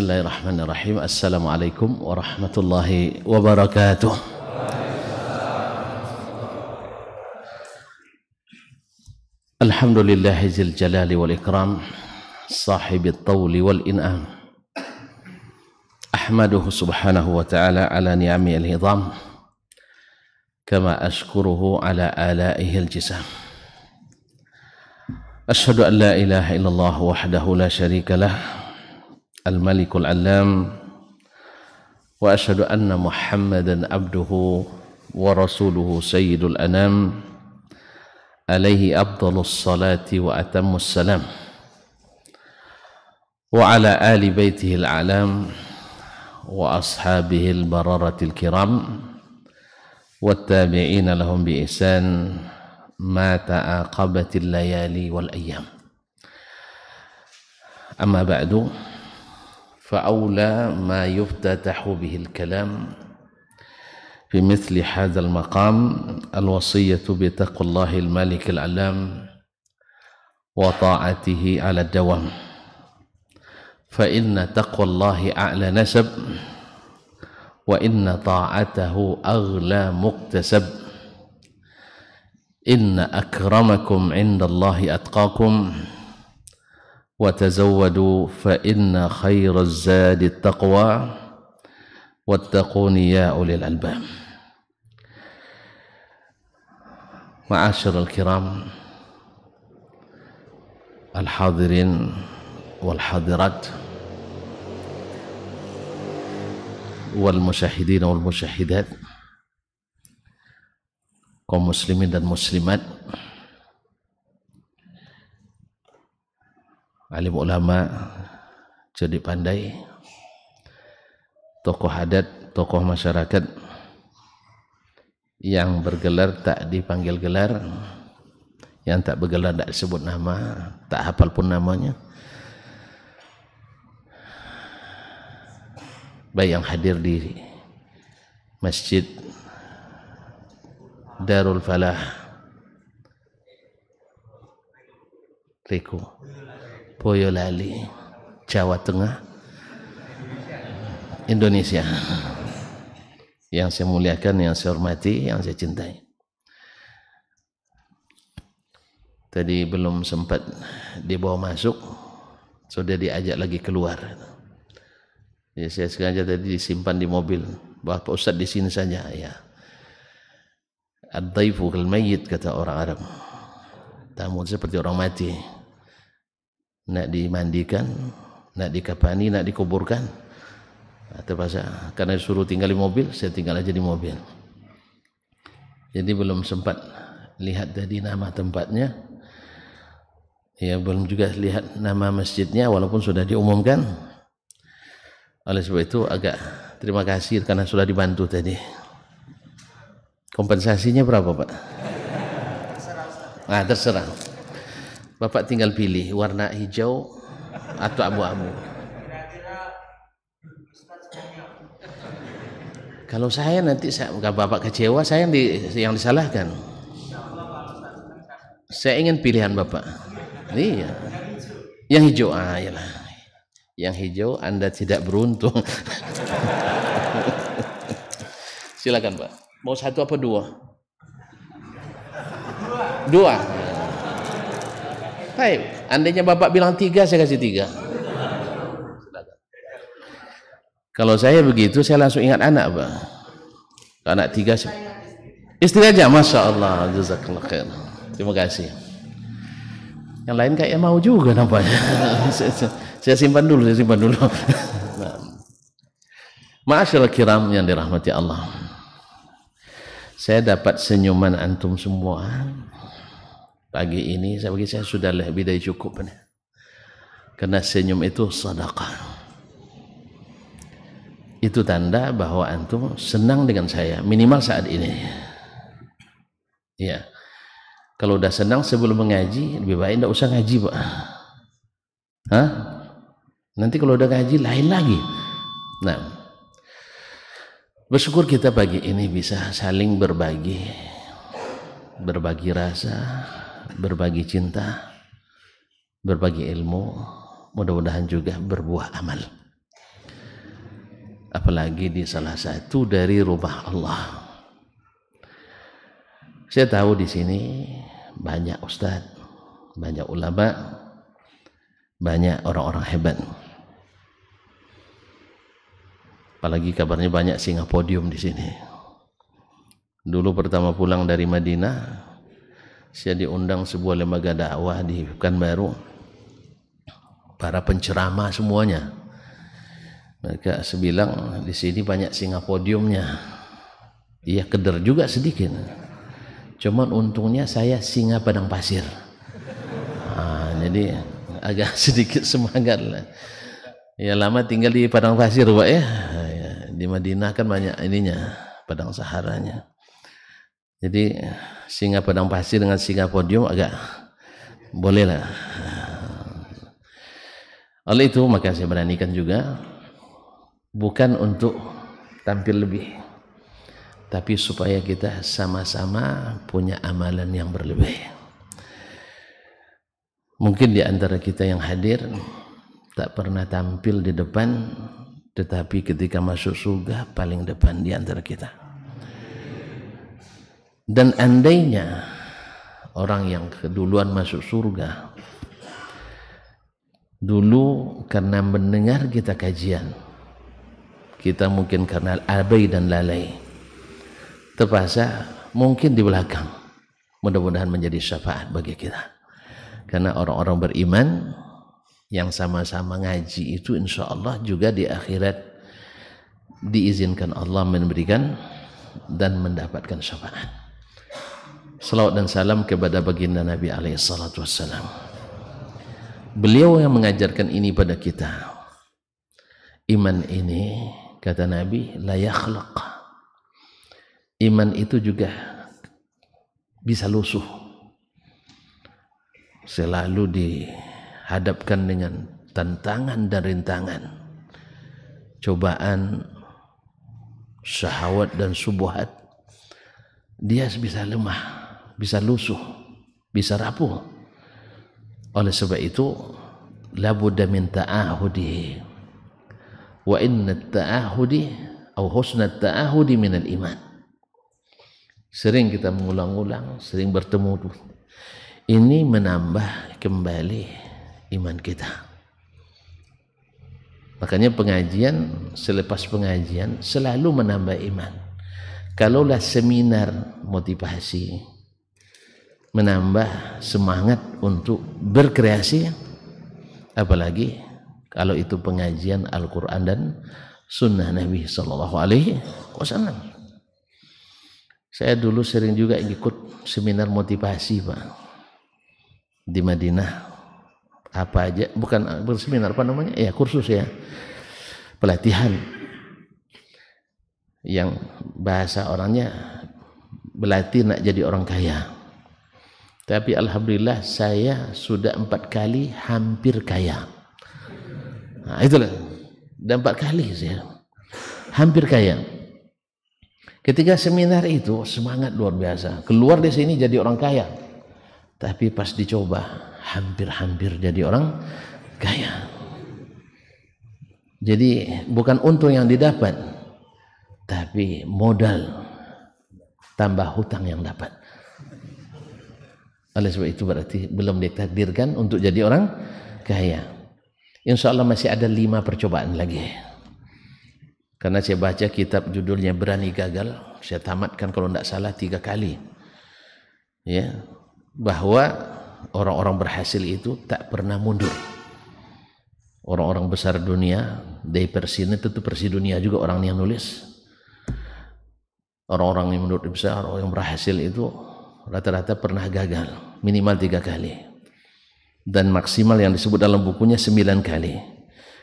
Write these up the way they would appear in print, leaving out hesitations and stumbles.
Bismillahirrahmanirrahim. Assalamualaikum warahmatullahi wabarakatuh. Alhamdulillahi zil jalali wal ikram, sahibi tawli wal in'am. Ahmaduhu subhanahu wa ta'ala ala ni'ami al-hidham, kama ashkuruhu ala alaihi al-jisam. Ashhadu an la ilaha illallah wahdahu la syarika lah, al-malikul alam, wa ashhadu anna muhammadan abduhu wa rasuluhu sayyidul anam, alaihi afdalus salati wa atammus salam, wa ala ali baitihi al-alam wa ashabihi al-bararatil kiram wa tabi'ina lahum bi ihsan ma ta'aqabatil layali wal ayyam. Amma ba'du, فأولى ما يفتتح به الكلام في مثل هذا المقام الوصية بتقوى الله الملك العلام وطاعته على الدوام، فإن تقوى الله أعلى نسب، وإن طاعته أغلى مكتسب، إن أكرمكم عند الله أتقاكم، وتزودوا فإن خير الزاد التقوى واتقون يا أولي الألباب. معاشر الكرام الحاضرين والحاضرات والمشاهدين والمشاهدات, kaum muslimin dan muslimat, alim ulama, cerdik pandai, tokoh adat, tokoh masyarakat yang bergelar tak dipanggil gelar, yang tak bergelar tak disebut nama, tak hafal pun namanya, baik yang hadir di Masjid Darul Falah Riku Boyolali, Jawa Tengah, Indonesia, yang saya muliakan, yang saya hormati, yang saya cintai. Tadi belum sempat dibawa masuk, sudah diajak lagi keluar. Ya, saya sengaja tadi disimpan di mobil. Bapak Ustadz di sini saja, ya. Ad-daifu kal mayyit, kata orang Arab. Tamu seperti orang mati. Nak dimandikan, nak dikafani, nak dikuburkan, terpaksa. Karena disuruh tinggal di mobil, saya tinggal aja di mobil. Jadi belum sempat lihat tadi nama tempatnya, ya, belum juga lihat nama masjidnya, walaupun sudah diumumkan. Oleh sebab itu agak terima kasih karena sudah dibantu tadi. Kompensasinya berapa, Pak? Terserah. Bapak tinggal pilih warna hijau atau abu-abu. Kalau saya nanti Bapak kecewa, saya yang disalahkan. Saya ingin pilihan Bapak. Iya. Yang hijau, iyalah. Yang hijau Anda tidak beruntung. Silakan, Pak. Mau satu apa dua? Dua. Baik, andainya Bapak bilang 3, saya kasih 3. Kalau saya begitu, saya langsung ingat anak, Pak. Anak 3, istri aja, Masya Allah, jazakallah khair. Terima kasih. Yang lain kayaknya mau juga nampaknya. Saya simpan dulu. Nah. Ma'asyiral kiram yang dirahmati Allah, saya dapat senyuman antum semua pagi ini. Bagi saya sudah lebih dari cukup, karena senyum itu sedekah. Itu tanda bahwa antum senang dengan saya, minimal saat ini. Ya, kalau udah senang sebelum mengaji, lebih baik tidak usah ngaji, Pak. Nanti kalau udah ngaji lain lagi. Nah, bersyukur kita pagi ini bisa saling berbagi rasa, berbagi cinta, berbagi ilmu, mudah-mudahan juga berbuah amal. apalagi di salah satu dari rumah Allah. Saya tahu di sini banyak ustadz, banyak ulama, banyak orang-orang hebat. Apalagi kabarnya banyak singa podium di sini. Dulu pertama pulang dari Madinah, saya diundang sebuah lembaga dakwah di Pekanbaru. Para penceramah semuanya. Mereka sebilang di sini banyak singa podiumnya. Iya, keder juga sedikit. Cuman untungnya saya singa padang pasir. Jadi agak sedikit semangat lah. Ya lama tinggal di padang pasir Pak ya. Di Madinah kan banyak ininya, padang saharanya. Jadi singa padang pasir dengan singa podium agak boleh lah. Oleh itu maka saya beranikan juga, bukan untuk tampil lebih, tapi supaya kita sama-sama punya amalan yang berlebih. Mungkin di antara kita yang hadir tak pernah tampil di depan, tetapi ketika masuk surga paling depan di antara kita. Dan andainya orang yang keduluan masuk surga dulu karena mendengar kita kajian, kita mungkin karena abai dan lalai terpaksa mungkin di belakang, mudah-mudahan menjadi syafaat bagi kita. Karena orang-orang beriman yang sama-sama ngaji itu insya Allah juga di akhirat diizinkan Allah memberikan dan mendapatkan syafaat. Salawat dan salam kepada baginda Nabi alaihissalatu wassalam. Beliau yang mengajarkan ini pada kita. Iman ini kata Nabi la yakhlaq. Iman itu juga bisa lusuh. Selalu dihadapkan dengan tantangan dan rintangan, cobaan, syahwat dan subuhat, dia bisa lemah, bisa lusuh, bisa rapuh. Oleh sebab itu la budda min ta'ahudi, wa inna ta'ahudi atau husna ta'ahudi min al-iman. Sering kita mengulang-ulang, sering bertemu, ini menambah kembali iman kita. Makanya pengajian, selepas pengajian selalu menambah iman. Kalaulah seminar motivasi menambah semangat untuk berkreasi, apalagi kalau itu pengajian Al-Quran dan Sunnah Nabi Sallallahu Alaihi Wasallam. Saya dulu sering juga ikut seminar motivasi Pak di Madinah. Apa aja, bukan berseminar, apa namanya ya, kursus ya, pelatihan yang bahasa orangnya berlatih nak jadi orang kaya. Tapi alhamdulillah saya sudah 4 kali hampir kaya. Nah, itulah, dan 4 kali saya hampir kaya. Ketika seminar itu semangat luar biasa, keluar dari sini jadi orang kaya. Tapi pas dicoba hampir-hampir jadi orang kaya. Jadi bukan untung yang didapat, tapi modal tambah hutang yang dapat. Oleh sebab itu berarti belum ditakdirkan untuk jadi orang kaya. Insya Allah masih ada 5 percobaan lagi. Karena saya baca kitab judulnya Berani Gagal, saya tamatkan kalau tidak salah 3 kali. Ya, bahwa orang-orang berhasil itu tak pernah mundur. Orang-orang besar dunia, dari Persi ini tentu Persi dunia juga orang yang nulis. Orang-orang yang menurut besar, orang yang berhasil itu rata-rata pernah gagal minimal 3 kali, dan maksimal yang disebut dalam bukunya 9 kali.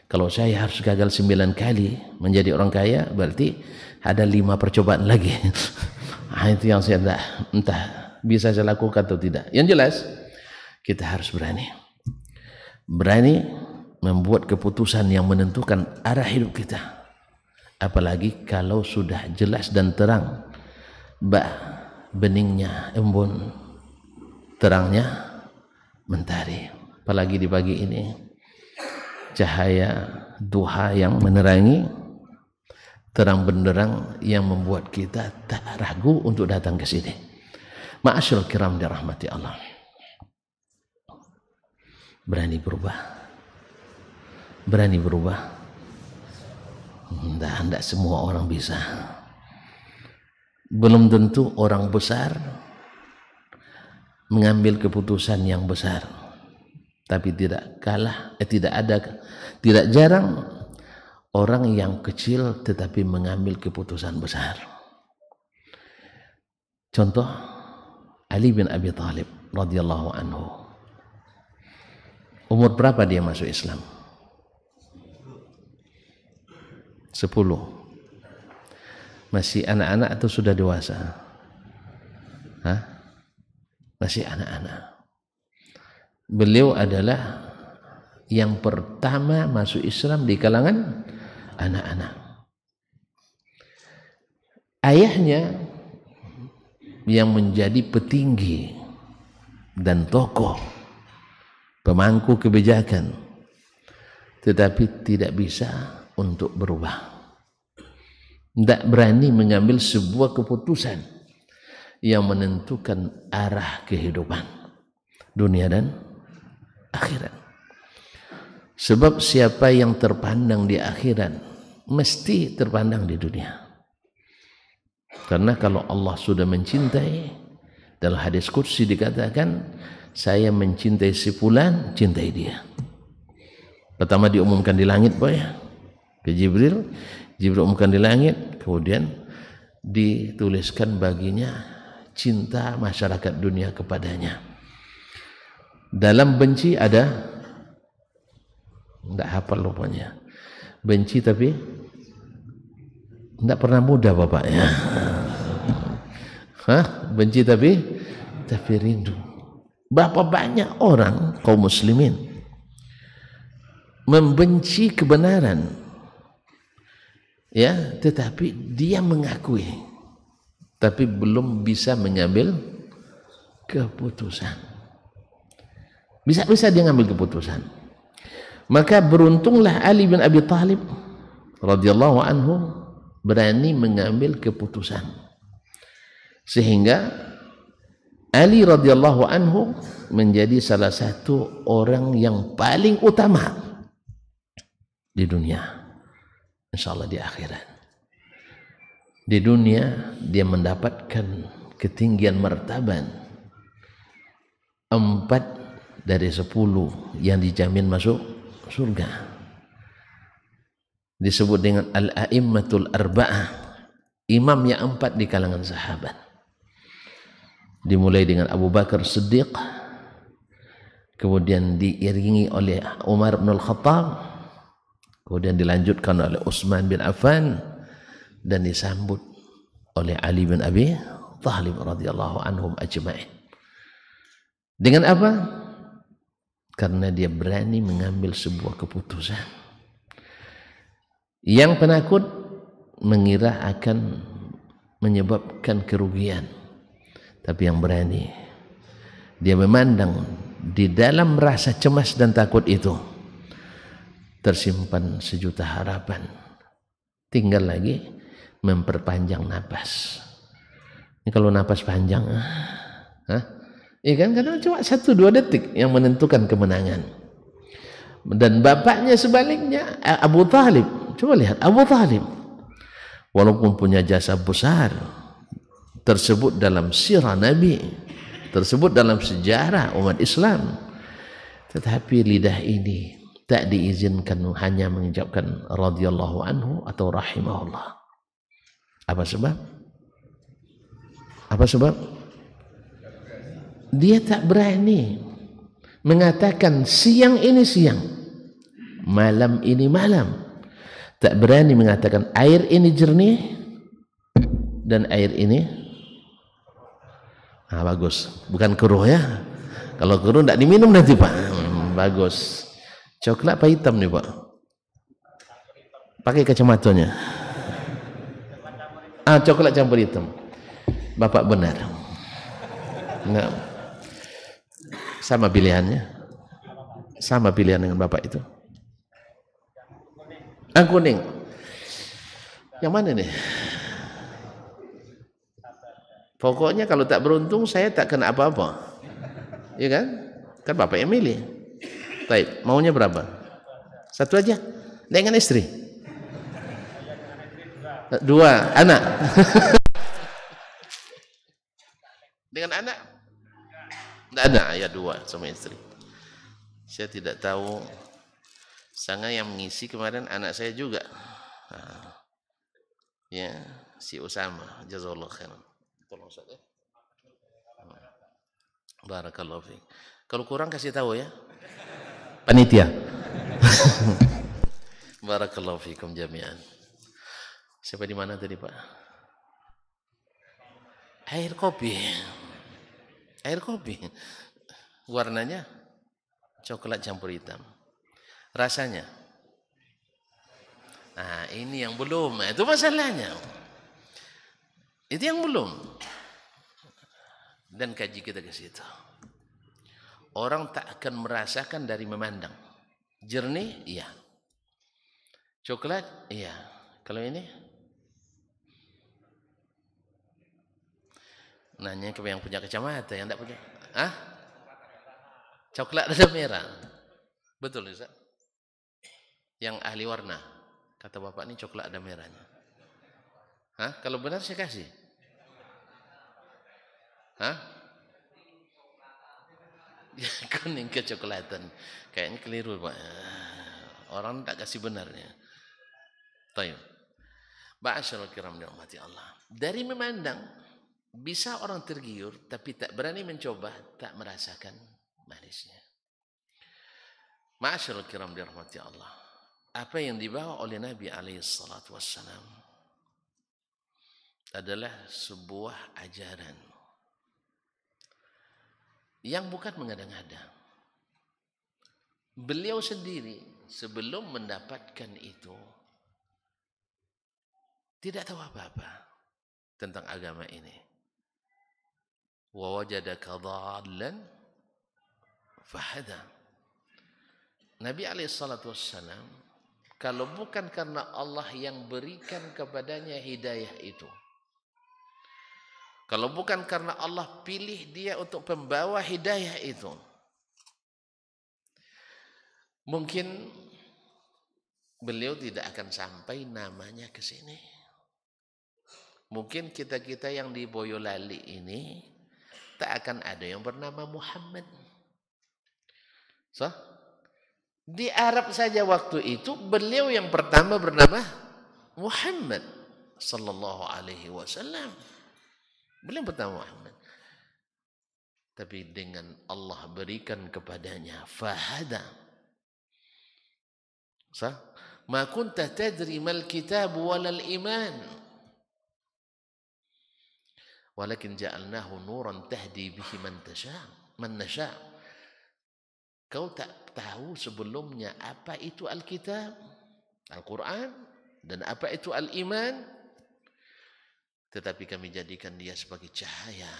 Kalau saya harus gagal 9 kali menjadi orang kaya, berarti ada 5 percobaan lagi. Itu yang saya entah bisa saya lakukan atau tidak. Yang jelas kita harus berani membuat keputusan yang menentukan arah hidup kita. Apalagi kalau sudah jelas dan terang, beningnya embun, terangnya mentari. Apalagi di pagi ini cahaya duha yang menerangi, terang benderang yang membuat kita tak ragu untuk datang ke sini. Ma'asyiral kiram dirahmati Allah. Berani berubah. Berani berubah. Tidak semua orang bisa. Belum tentu orang besar mengambil keputusan yang besar. Tapi tidak jarang orang yang kecil tetapi mengambil keputusan besar. Contoh Ali bin Abi Thalib radhiyallahu anhu. Umur berapa dia masuk Islam? 10. Masih anak-anak atau sudah dewasa? Hah? Masih anak-anak. Beliau adalah yang pertama masuk Islam di kalangan anak-anak. Ayahnya yang menjadi petinggi dan tokoh pemangku kebijakan, tetapi tidak bisa untuk berubah. Tidak berani mengambil sebuah keputusan yang menentukan arah kehidupan dunia dan akhirat. Sebab siapa yang terpandang di akhirat mesti terpandang di dunia. Karena kalau Allah sudah mencintai, dalam hadis qudsi dikatakan, saya mencintai si fulan, cintai dia. Pertama diumumkan di langit ke Jibril umumkan di langit, kemudian dituliskan baginya cinta masyarakat dunia kepadanya. Dalam benci ada, tidak hafal rupanya, benci tapi tidak pernah muda bapaknya. Benci tapi rindu. Berapa banyak orang kaum muslimin membenci kebenaran, ya, tetapi dia mengakui, tapi belum bisa mengambil keputusan. Bisa dia ngambil keputusan. Maka beruntunglah Ali bin Abi Thalib radhiyallahu anhu berani mengambil keputusan, sehingga Ali radhiyallahu anhu menjadi salah satu orang yang paling utama di dunia, insyaallah di akhirat. Di dunia dia mendapatkan ketinggian martabat 4 dari 10 yang dijamin masuk surga. Disebut dengan al-a'immatul arba'ah, imam yang 4 di kalangan sahabat. Dimulai dengan Abu Bakar Siddiq, kemudian diiringi oleh Umar bin Al-Khattab, kemudian dilanjutkan oleh Utsman bin Affan, dan disambut oleh Ali bin Abi Thalib radhiyallahu anhum ajma'in. Dengan apa? Karena dia berani mengambil sebuah keputusan. Yang penakut mengira akan menyebabkan kerugian, tapi yang berani, dia memandang di dalam rasa cemas dan takut itu tersimpan sejuta harapan. Tinggal lagi memperpanjang napas. Ini kalau napas panjang, iya kan, kadang cuma 1-2 detik yang menentukan kemenangan. Dan bapaknya sebaliknya, Abu Thalib. Coba lihat Abu Thalib, walaupun punya jasa besar, tersebut dalam sirah Nabi, tersebut dalam sejarah umat Islam, tetapi lidah ini tak diizinkan hanya mengucapkan radhiyallahu anhu atau rahimahullah. Apa sebab? Apa sebab? Dia tak berani mengatakan siang ini siang, malam ini malam. Tak berani mengatakan air ini jernih dan air ini bagus, bukan keruh ya. Kalau keruh tidak diminum nanti Pak. Bagus. Coklat apa hitam nih Pak? Pakai kacamatanya. Coklat campur hitam. Bapak benar. Enggak. Sama pilihannya. Sama pilihan dengan Bapak itu. Kuning. Yang mana nih? Pokoknya kalau tak beruntung saya tak kena apa-apa. Iya kan? Kan bapak yang milih. Baik, maunya berapa? Satu aja. Dengan istri? Dua, anak. Dengan anak? Tidak ada, ya dua sama istri. Saya tidak tahu. Sangat yang mengisi kemarin anak saya juga. Nah, ya, si Usama. Jazakallah khairan. Tolong Ustaz ya. Barakallahu fiik. Kalau kurang kasih tahu ya. Panitia. Barakallahu fiikum jami'an. Siapa di mana tadi, Pak? Air kopi. Air kopi. Warnanya coklat campur hitam. Rasanya. Nah, ini yang belum. Nah, itu masalahnya. Itu yang belum. Dan kaji kita ke situ. Orang tak akan merasakan dari memandang. Jernih, iya. Coklat, iya. Kalau ini? Nanya ke yang punya kacamata, yang tidak punya. Hah? Coklat ada merah. Betul, Ustaz? Yang ahli warna. Kata bapak ini coklat ada merahnya. Hah? Kalau benar saya kasih. Hah? Kuning kecoklatan. Kayaknya keliru, Pak. Orang tak kasih benarnya. Tayyib. Ba'asyarul kiram dirahmati Allah. Dari memandang bisa orang tergiur tapi tak berani mencoba, tak merasakan manisnya. Ma'asyarul kiram dirahmati Allah. Apa yang dibawa oleh Nabi alaihi salatu wassalam adalah sebuah ajaran yang bukan mengada-ngada. Beliau sendiri sebelum mendapatkan itu tidak tahu apa-apa tentang agama ini. Wa wajadaka dhallan fahada. Nabi alaihi salatu wassalam, kalau bukan karena Allah yang berikan kepadanya hidayah itu, kalau bukan karena Allah pilih dia untuk pembawa hidayah itu, mungkin beliau tidak akan sampai namanya ke sini. Mungkin kita-kita yang di Boyolali ini tak akan ada yang bernama Muhammad. So, di Arab saja waktu itu beliau yang pertama bernama Muhammad sallallahu alaihi wasallam. Beliau pertama Muhammad. Tapi dengan Allah berikan kepadanya fahada. Sah? Ma kunta tadri mal kitab walal iman. Walakin ja'alnahu nuran tahdi bihi man nasha. Kau tak tahu sebelumnya apa itu Alkitab, Al-Quran, dan apa itu Al-Iman. Tetapi kami jadikan dia sebagai cahaya.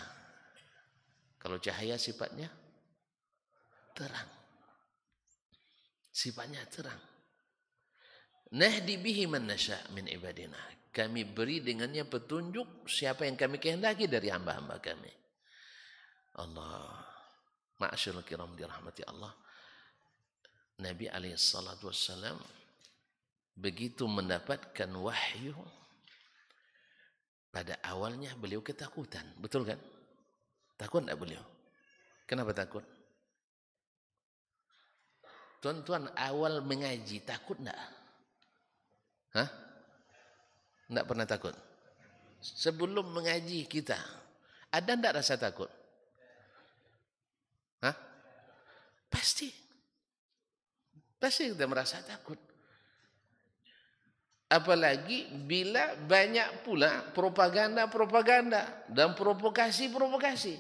Kalau cahaya sifatnya terang. Sifatnya terang. Nahdi bihi man nasha min ibadina. Kami beri dengannya petunjuk siapa yang kami kehendaki dari hamba-hamba kami. Allah. Ma'asyarul kiram dirahmati Allah. Nabi alaihissalatu wassalam begitu mendapatkan wahyu, pada awalnya beliau ketakutan. Betul kan? Takut tak beliau? Kenapa takut? Tuan-tuan awal mengaji takut tak? Hah? Tak pernah takut? Sebelum mengaji kita, ada tak rasa takut? Hah? Pasti. Pasti kita merasa takut. Apalagi bila banyak pula propaganda-propaganda dan provokasi-provokasi.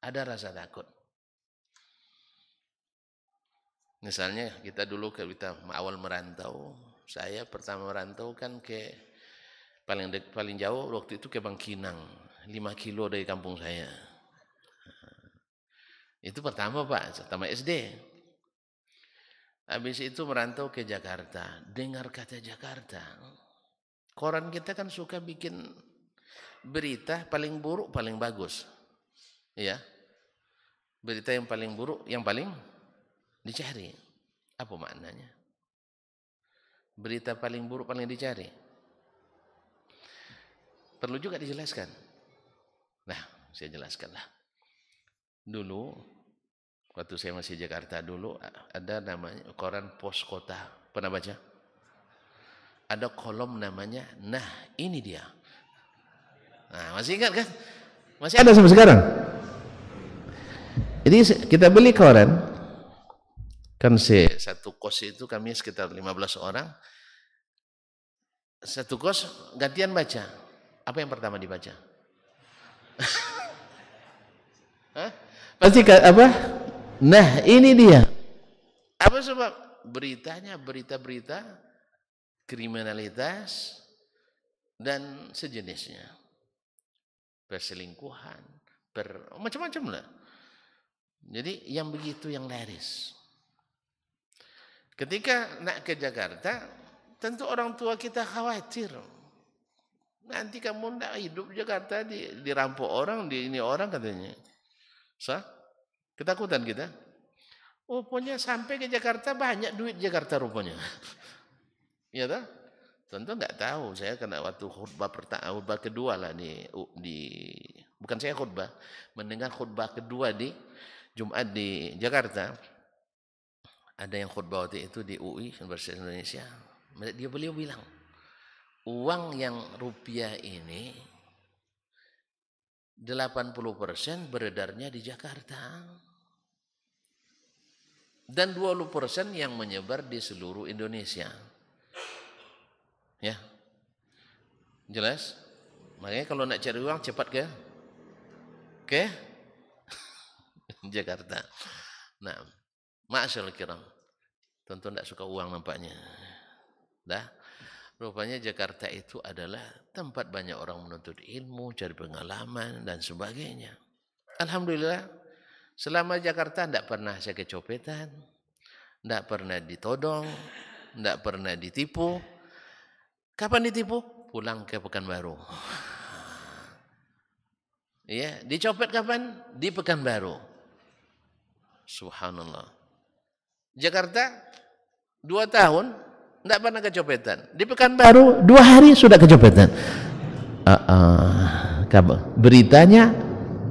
Ada rasa takut. Misalnya kita dulu kita awal merantau, saya pertama merantau kan ke paling jauh waktu itu ke Bangkinang, 5 kilo dari kampung saya. Itu pertama Pak, pertama SD. Habis itu merantau ke Jakarta, dengar kata Jakarta. Koran kita kan suka bikin berita paling buruk, paling bagus. Ya. Berita yang paling buruk, yang paling dicari. Apa maknanya? Berita paling buruk, paling dicari. Perlu juga dijelaskan. Nah, saya jelaskanlah. Dulu, waktu saya masih Jakarta dulu, ada namanya koran Pos Kota. Pernah baca? Ada kolom namanya, nah ini dia. Nah, masih ingat kan? Masih ada sampai sekarang. Jadi kita beli koran, kan satu kos itu kami sekitar 15 orang. Satu kos gantian baca. Apa yang pertama dibaca? Hah? Pasti apa? Nah ini dia. Apa sebab? Beritanya berita-berita kriminalitas dan sejenisnya, perselingkuhan, macam-macam lah. Jadi yang begitu yang laris. Ketika nak ke Jakarta, tentu orang tua kita khawatir. Nanti kamu nak hidup di Jakarta dirampok orang, ini orang katanya. Sah? Ketakutan kita. Rupanya sampai ke Jakarta banyak duit Jakarta rupanya. Iya tak? Tentu enggak tahu. Saya kena waktu khutbah kedua lah bukan saya khutbah, mendengar khutbah kedua di Jumat di Jakarta. Ada yang khutbah waktu itu di UI Universitas Indonesia. Beliau bilang, uang yang rupiah ini 80% beredarnya di Jakarta. Dan 20% yang menyebar di seluruh Indonesia. Ya. Jelas? Makanya kalau nak cari uang cepat ke Jakarta. Nah, ma'asyarul kiram. Tentu tidak suka uang nampaknya. Dah. Rupanya Jakarta itu adalah tempat banyak orang menuntut ilmu, cari pengalaman dan sebagainya. Alhamdulillah, selama Jakarta tidak pernah saya kecopetan, tidak pernah ditodong, tidak pernah ditipu. Kapan ditipu? Pulang ke Pekanbaru. Ya, dicopet kapan? Di Pekanbaru. Subhanallah. Jakarta 2 tahun tidak pernah kecopetan. Di Pekanbaru 2 hari sudah kecopetan. Beritanya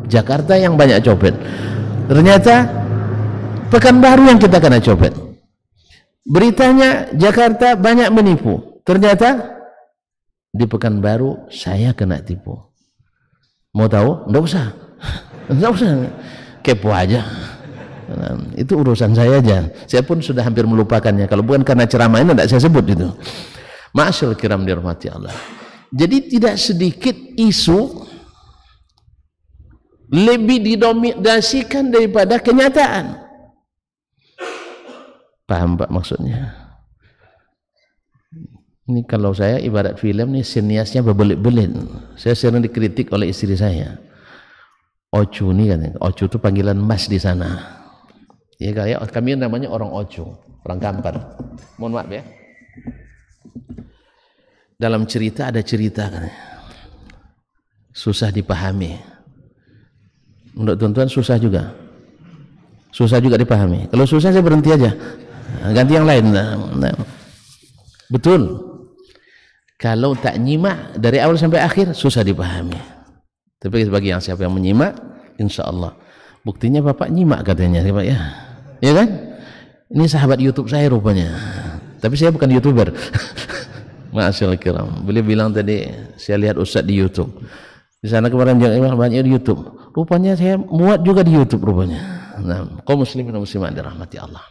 Jakarta yang banyak copet. Ternyata Pekanbaru yang kita kena copet. Beritanya Jakarta banyak menipu. Ternyata di Pekanbaru saya kena tipu. Mau tahu? Enggak usah. Enggak usah. Kepo aja. Nah, itu urusan saya aja. Saya pun sudah hampir melupakannya. Kalau bukan karena ceramah ini tidak saya sebut itu. Ma'asyarul kiram dirahmati Allah. Jadi tidak sedikit isu lebih didominasikan daripada kenyataan. Paham Pak maksudnya? Ini kalau saya ibarat film nih, siniasnya berbelit-belit. Saya sering dikritik oleh istri saya. Ocu nih kan, Ocu itu panggilan mas di sana. Ya kayak kami namanya orang Ocu, orang Kampar. Mohon maaf ya. Dalam cerita ada cerita kan, susah dipahami. Untuk tuan-tuan susah juga dipahami. Kalau susah saya berhenti aja, ganti yang lain. Nah. Betul. Kalau tak nyimak dari awal sampai akhir susah dipahami. Tapi bagi siapa yang menyimak, insya Allah. Buktinya Bapak nyimak katanya, Pak ya. Ya kan? Ini sahabat YouTube saya rupanya. Tapi saya bukan YouTuber. Ma'asyarul kiram. Beliau bilang tadi, saya lihat Ustaz di YouTube. Di sana kemarin banyak di YouTube. Rupanya saya muat juga di YouTube rupanya. Nah, kaum muslimin dan muslimat dirahmati Allah.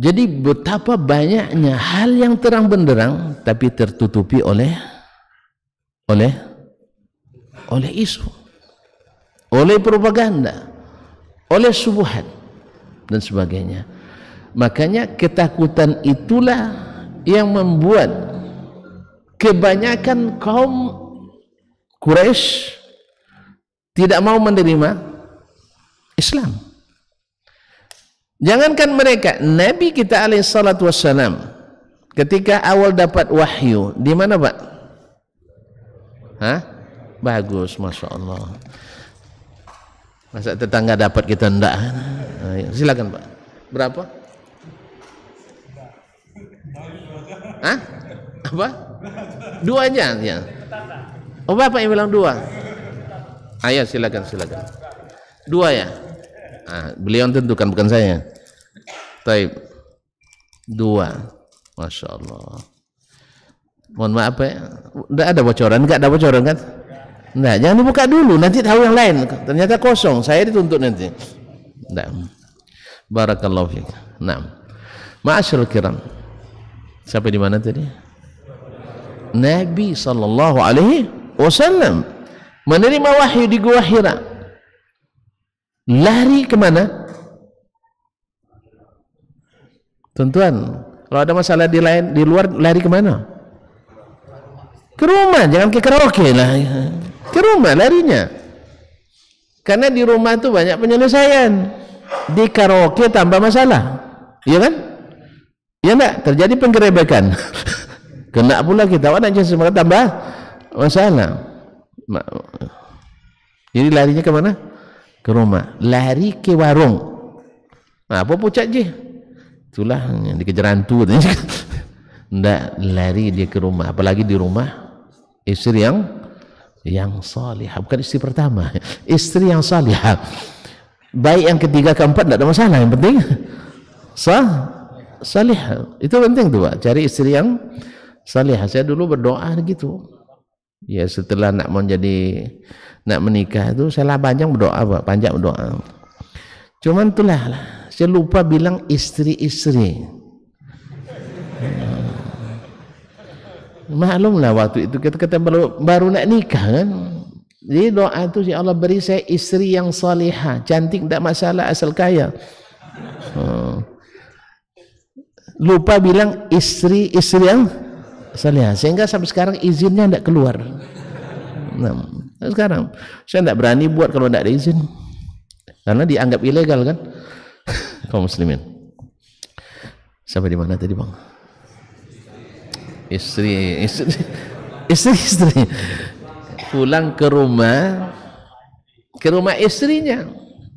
Jadi betapa banyaknya hal yang terang benderang tapi tertutupi oleh isu, oleh propaganda, oleh subuhat dan sebagainya. Makanya ketakutan itulah yang membuat kebanyakan kaum Quraisy tidak mau menerima Islam. Jangankan mereka, Nabi kita alaihissalatu wassalam Ketika awal dapat wahyu, di mana Pak? Hah? Bagus, Masya Allah. Masa tetangga dapat kita enggak? Silakan Pak. Berapa? Hah? Apa? Duanya ya. Oh Bapak yang bilang dua. Ayo silakan. Dua ya. Beliau yang tentukan bukan saya. Taib. Dua. Masya Allah. Mohon maaf ya. Enggak ada bocoran kan? Nah, jangan dibuka dulu, nanti tahu yang lain. Ternyata kosong, saya dituntut nanti. Nah. Barakallahu fiik. Naam. Ma'asyiral kiram. Sampai di mana tadi? Nabi sallallahu alaihi wasallam menerima wahyu di Gua Hira. Lari kemana? Tuan-tuan, kalau ada masalah di luar lari kemana? Ke rumah, jangan ke karaoke lah. Ke rumah larinya. Karena di rumah itu banyak penyelesaian. Di karaoke tambah masalah. Iya kan? Ya enggak? Terjadi penggerebekan. Kena pula kita nak semangat tambah masalah. Jadi larinya ke mana? Ke rumah. Lari ke warung. Apa pucat je? Itulah yang dikejar hantu. Enggak, lari dia ke rumah. Apalagi di rumah istri yang salihah, bukan istri pertama, istri yang salihah. Baik yang ketiga keempat tidak ada masalah, yang penting salihah. Itu penting tuh Pak, cari istri yang salihah. Saya dulu berdoa gitu ya, setelah nak menikah itu saya panjang berdoa Pak, cuman itulah saya lupa bilang istri-istri. Maklumlah waktu itu kita baru nak nikah kan. Jadi doa itu, ya Allah beri saya istri yang salihah, cantik tidak masalah asal kaya. Lupa bilang istri yang salihah, sehingga sampai sekarang izinnya tidak keluar. Nah, sekarang saya tidak berani buat kalau tidak ada izin, karena dianggap ilegal kan kaum muslimin. Sampai di mana tadi Bang? Istri pulang ke rumah istrinya.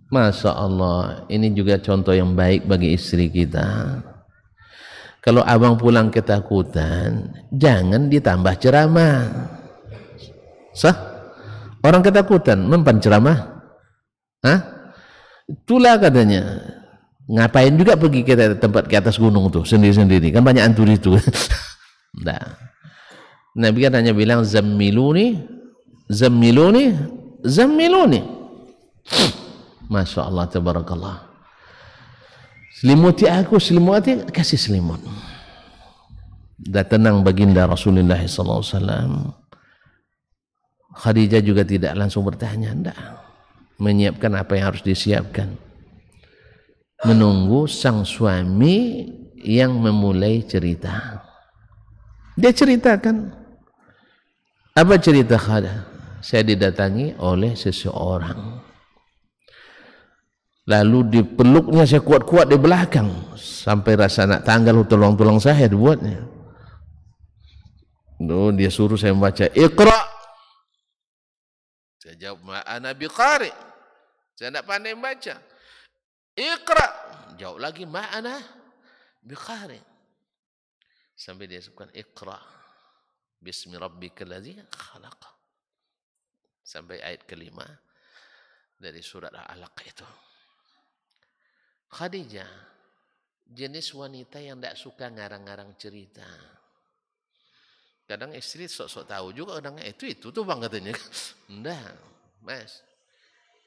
Masya Allah, ini juga contoh yang baik bagi istri kita. Kalau abang pulang ketakutan, jangan ditambah ceramah. Orang ketakutan mempan ceramah? Itulah katanya. Ngapain juga pergi ke tempat ke atas gunung tuh sendiri-sendiri, kan banyak hantu itu. Nah, Nabi kan hanya bilang zammiluni. Masya Allah, tabarakallah. Selimuti aku, kasih selimut. Dah tenang baginda Rasulullah SAW. Khadijah juga tidak langsung bertanya, enggak. Menyiapkan apa yang harus disiapkan. Menunggu sang suami yang memulai cerita. Dia ceritakan, apa cerita Khadijah? Saya didatangi oleh seseorang, lalu dipeluknya saya kuat-kuat di belakang sampai rasa nak tanggal tulang-tulang saya dibuatnya. Dia suruh saya membaca Iqra. Saya jawab ma ana biqari, saya tidak pandai membaca. Iqra, jawab lagi ma ana biqari. Sampai dia sebutkan Iqra bismi rabbikal ladzi khalaq, sampai ayat kelima dari surat Al-Alaq itu. Khadijah jenis wanita yang tidak suka ngarang-ngarang cerita. Kadang istri sok-sok tahu juga, kadang itu tuh Bang katanya. Enggak Mas,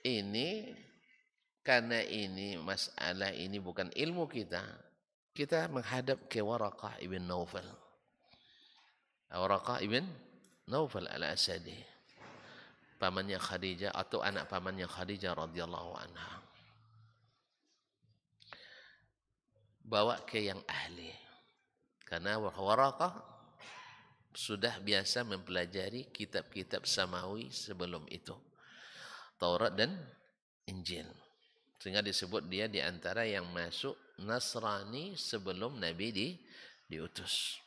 ini karena ini masalah ini bukan ilmu kita menghadap ke Waraqah ibn Naufal. Waraqah ibn Naufal al-Asadi, pamannya Khadijah atau anak pamannya Khadijah radhiyallahu anha. Bawa ke yang ahli, karena Waraqah sudah biasa mempelajari kitab-kitab samawi sebelum itu, Taurat dan Injil, sehingga disebut dia di antara yang masuk Nasrani sebelum Nabi diutus.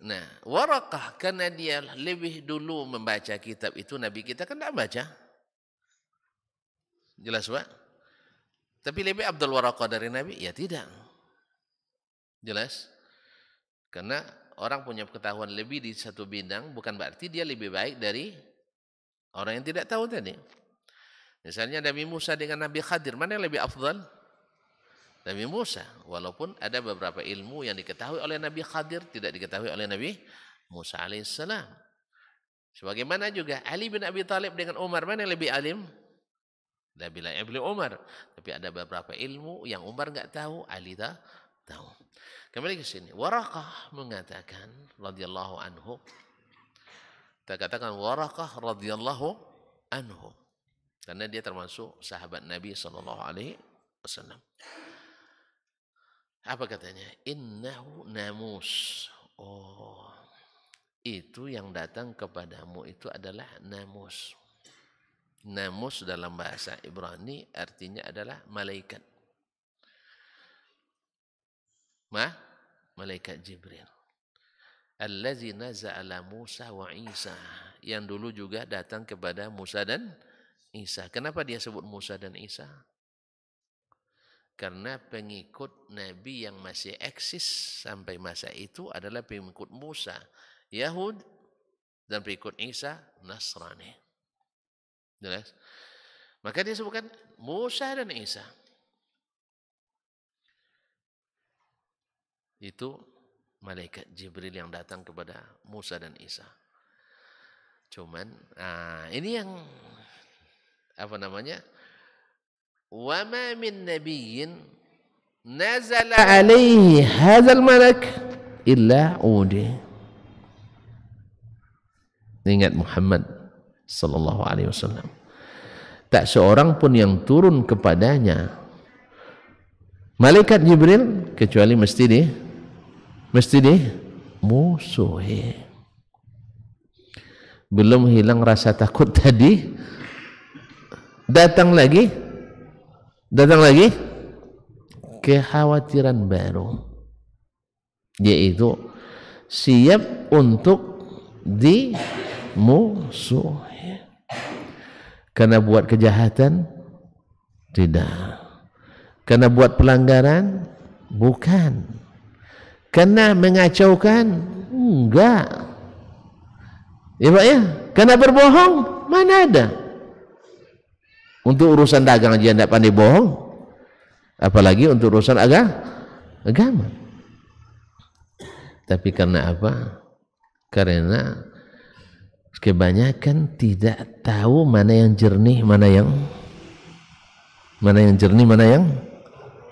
Nah, Waraqah karena dia lebih dulu membaca kitab itu, Nabi kita kan tidak baca. Jelas Pak? Tapi lebih Abdul Waraqah dari Nabi? Ya tidak. Jelas? Karena orang punya pengetahuan lebih di satu bidang bukan berarti dia lebih baik dari orang yang tidak tahu tadi. Misalnya Nabi Musa dengan Nabi Khadir, mana yang lebih afdal? Nabi Musa, walaupun ada beberapa ilmu yang diketahui oleh Nabi Khadir tidak diketahui oleh Nabi Musa alaihissalam. Sebagaimana juga Ali bin Abi Thalib dengan Umar, mana yang lebih alim? Nabi Umar. Tapi ada beberapa ilmu yang Umar enggak tahu, Ali tahu. Kembali ke sini. Waraqah mengatakan radhiyallahu anhu. Kita katakan Waraqah radhiyallahu anhu karena dia termasuk sahabat Nabi sallallahu alaihi wasallam. Apa katanya? Innahu namus. Oh, itu yang datang kepadamu itu adalah namus. Namus dalam bahasa Ibrani artinya adalah malaikat. Malaikat Jibril. Allazi naza'ala Musa wa Isa. Yang dulu juga datang kepada Musa dan Isa. Kenapa dia sebut Musa dan Isa? Karena pengikut Nabi yang masih eksis sampai masa itu adalah pengikut Musa, Yahud, dan pengikut Isa, Nasrani. Jelas? Maka dia sebutkan Musa dan Isa. Itu malaikat Jibril yang datang kepada Musa dan Isa. Cuman, ini yang apa namanya? Wa ma min nabiyyin nazala alaihi hadzal malak illa udi. Ingat Muhammad sallallahu alaihi wasallam. Tak seorang pun yang turun kepadanya malaikat Jibril kecuali mesti musuhi. Belum hilang rasa takut tadi, datang lagi kekhawatiran baru, yaitu siap untuk dimusuhi. Karena buat kejahatan? Tidak. Karena buat pelanggaran? Bukan. Karena mengacaukan? Enggak. Ya Pak ya? Karena berbohong? Mana ada? Untuk urusan dagang aja tidak pandai bohong, apalagi untuk urusan agama. Tapi karena apa? Karena kebanyakan tidak tahu mana yang jernih, mana yang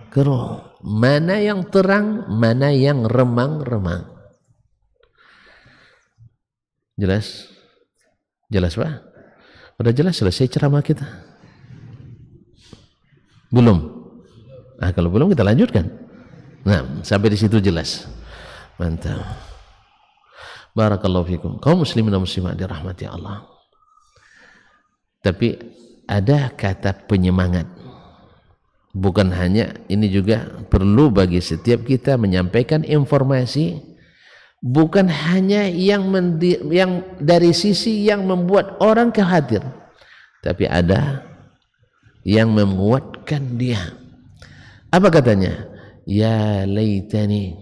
keruh, mana yang terang, mana yang remang-remang. Jelas? Jelas Pak? Udah jelas, selesai ceramah kita. Belum? Kalau belum kita lanjutkan. Nah, sampai di situ jelas. Mantap. Barakallahu fikum. Kaum muslimin dan muslimat dirahmati Allah. Tapi ada kata penyemangat. Bukan hanya, ini juga perlu bagi setiap kita menyampaikan informasi, bukan hanya yang dari sisi yang membuat orang khawatir, tapi ada yang menguatkan dia. Apa katanya? Ya laitani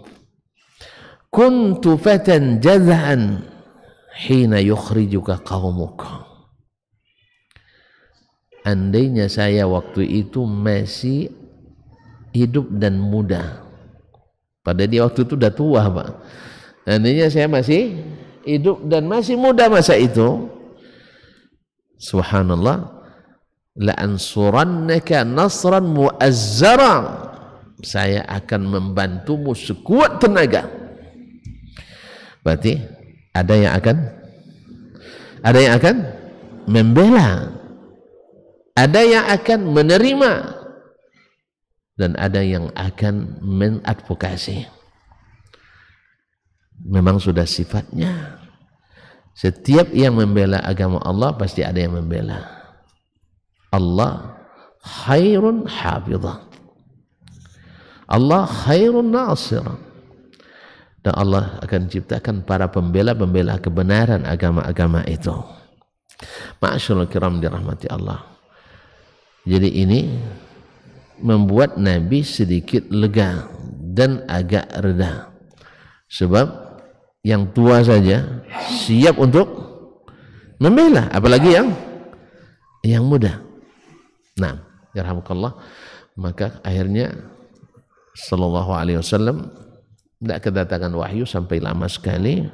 kuntu fatan jaz'an hina yukhrijuka qaumuk. Andainya saya waktu itu masih hidup dan muda. Pada dia waktu itu udah tua Pak. Andainya saya masih hidup dan masih muda masa itu, subhanallah, la ansurannaka nasran muazzara, saya akan membantumu sekuat tenaga. Berarti ada yang akan membela, ada yang akan menerima, dan ada yang akan mengadvokasi. Memang sudah sifatnya. Setiap yang membela agama Allah pasti ada yang membela. Allah khairun hafidha Allah khairun nasir, dan Allah akan ciptakan para pembela-pembela kebenaran agama-agama itu. Ma'asyiral kiram dirahmati Allah. Jadi ini membuat Nabi sedikit lega dan agak reda, sebab yang tua saja siap untuk membela, apalagi yang muda. Nah, yarhamukallah, maka akhirnya sallallahu alaihi wasallam tidak kedatangan wahyu sampai lama sekali,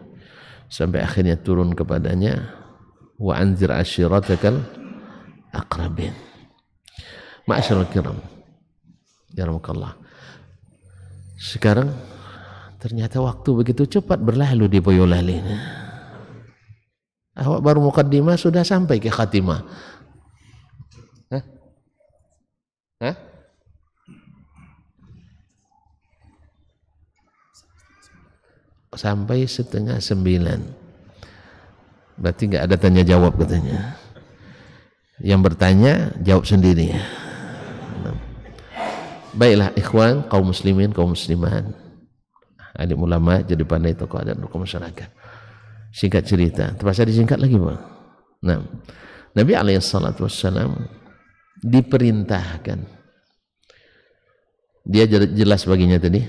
sampai akhirnya turun kepadanya, wa anzir ashiratakal aqrabin. Ma'asyiral kiram, yarhamukallah. Sekarang ternyata waktu begitu cepat berlalu di Boyolali. Awak baru mukaddimah sudah sampai ke khatimah. Hah? Sampai 8:30. Berarti nggak ada tanya jawab katanya. Yang bertanya jawab sendiri. Baiklah ikhwan, kaum muslimin, kaum muslimat, adik ulama, jadi pandai tokoh adat tokoh masyarakat. Singkat cerita, terpaksa disingkat lagi Pak. Nah, Nabi SAW diperintahkan. Dia jelas baginya tadi.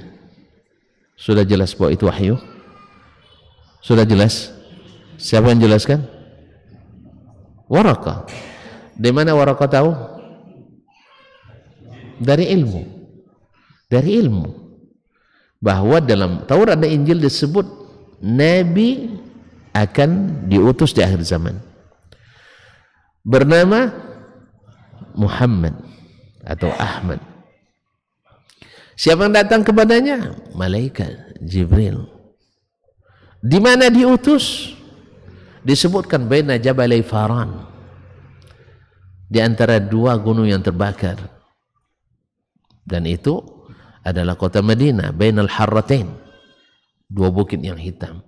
Sudah jelas bahwa itu wahyu. Sudah jelas. Siapa yang jelaskan? Waraqah. Di mana Waraqah tahu? Dari ilmu. Dari ilmu. Bahwa dalam Taurat dan Injil disebut Nabi akan diutus di akhir zaman. Bernama Muhammad atau Ahmad. Siapa yang datang kepadanya? Malaikat Jibril. Di mana diutus? Disebutkan baina Jabalai Faran, di antara dua gunung yang terbakar, dan itu adalah kota Madinah, bainal harratain, dua bukit yang hitam.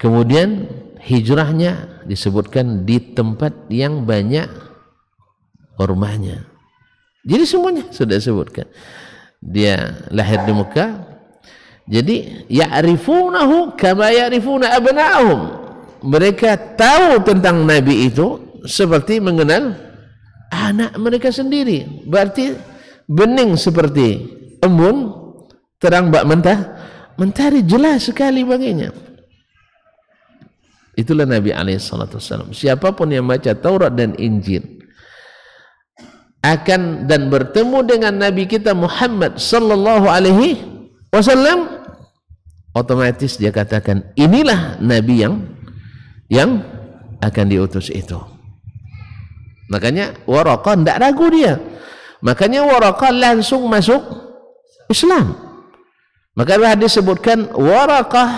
Kemudian hijrahnya disebutkan di tempat yang banyak kurmanya. Jadi semuanya sudah disebutkan. Dia lahir di Mekah, jadi ya'rifunahu kama ya'rifuna abna'ahum. Mereka tahu tentang Nabi itu seperti mengenal anak mereka sendiri. Berarti bening seperti embun, terang bak mentari, jelas sekali baginya. Itulah Nabi SAW. Siapapun yang baca Taurat dan Injil akan dan bertemu dengan Nabi kita Muhammad sallallahu alaihi wasallam, otomatis dia katakan inilah Nabi yang akan diutus itu. Makanya Waraqah tidak ragu dia. Makanya Waraqah langsung masuk Islam. Maka hadis sebutkan Waraqah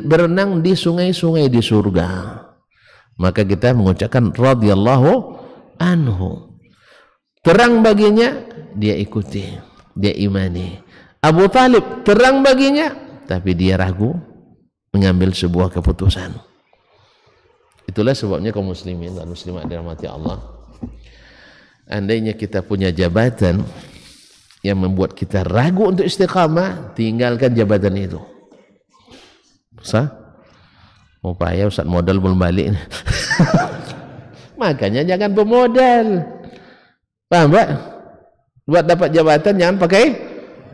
berenang di sungai-sungai di surga. Maka kita mengucapkan radhiyallahu anhu. Terang baginya, dia ikuti, dia imani. Abu Talib terang baginya, tapi dia ragu mengambil sebuah keputusan. Itulah sebabnya kaum muslimin dan muslimat dirahmati Allah, andainya kita punya jabatan yang membuat kita ragu untuk istiqamah, tinggalkan jabatan itu. Sah? Mau payah Ustaz, modal belum balik. Makanya jangan bermodal. Paham Pak? Buat dapat jabatan jangan pakai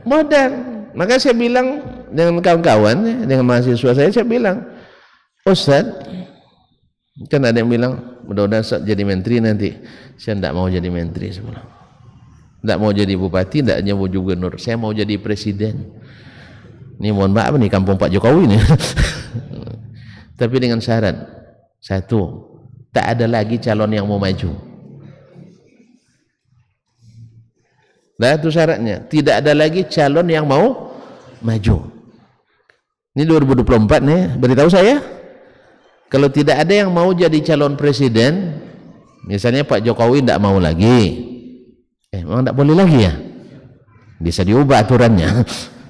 modal. Maka saya bilang dengan kawan-kawan, dengan mahasiswa saya bilang, Ustaz, kan ada yang bilang mudah-mudahan Ustaz jadi menteri nanti. Saya tidak mau jadi menteri sebelum. Tidak mau jadi bupati, tidak mau jadi gubernur. Saya mau jadi presiden. Ini mohon maaf nih kampung Pak Jokowi nih. Tapi dengan syarat satu, tak ada lagi calon yang mau maju. Nah itu syaratnya, tidak ada lagi calon yang mau maju. Ini 2024 nih, beritahu saya, kalau tidak ada yang mau jadi calon presiden, misalnya Pak Jokowi tidak mau lagi, memang tidak boleh lagi ya, bisa diubah aturannya.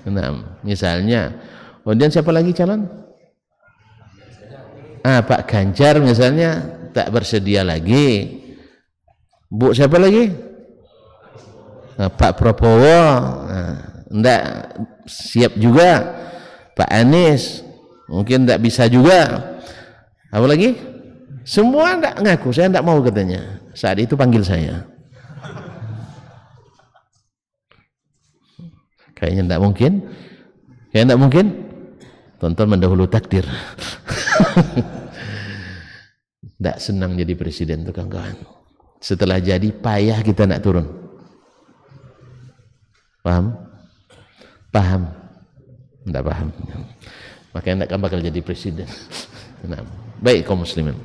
Nah, misalnya, kemudian siapa lagi calon? Pak Ganjar misalnya tak bersedia lagi. Bu siapa lagi? Pak Prabowo. Enggak siap juga. Pak Anies mungkin enggak bisa juga. Apa lagi? Semua enggak ngaku, saya enggak mau katanya. Saat itu panggil saya. Kayaknya enggak mungkin. Kayaknya enggak mungkin. Tonton mendahului takdir. Enggak senang jadi presiden tuh kawan-kawan. Setelah jadi payah kita nak turun. Paham? Paham? Enggak paham. Makanya enggak bakal jadi presiden. Nah, baik kaum muslimin.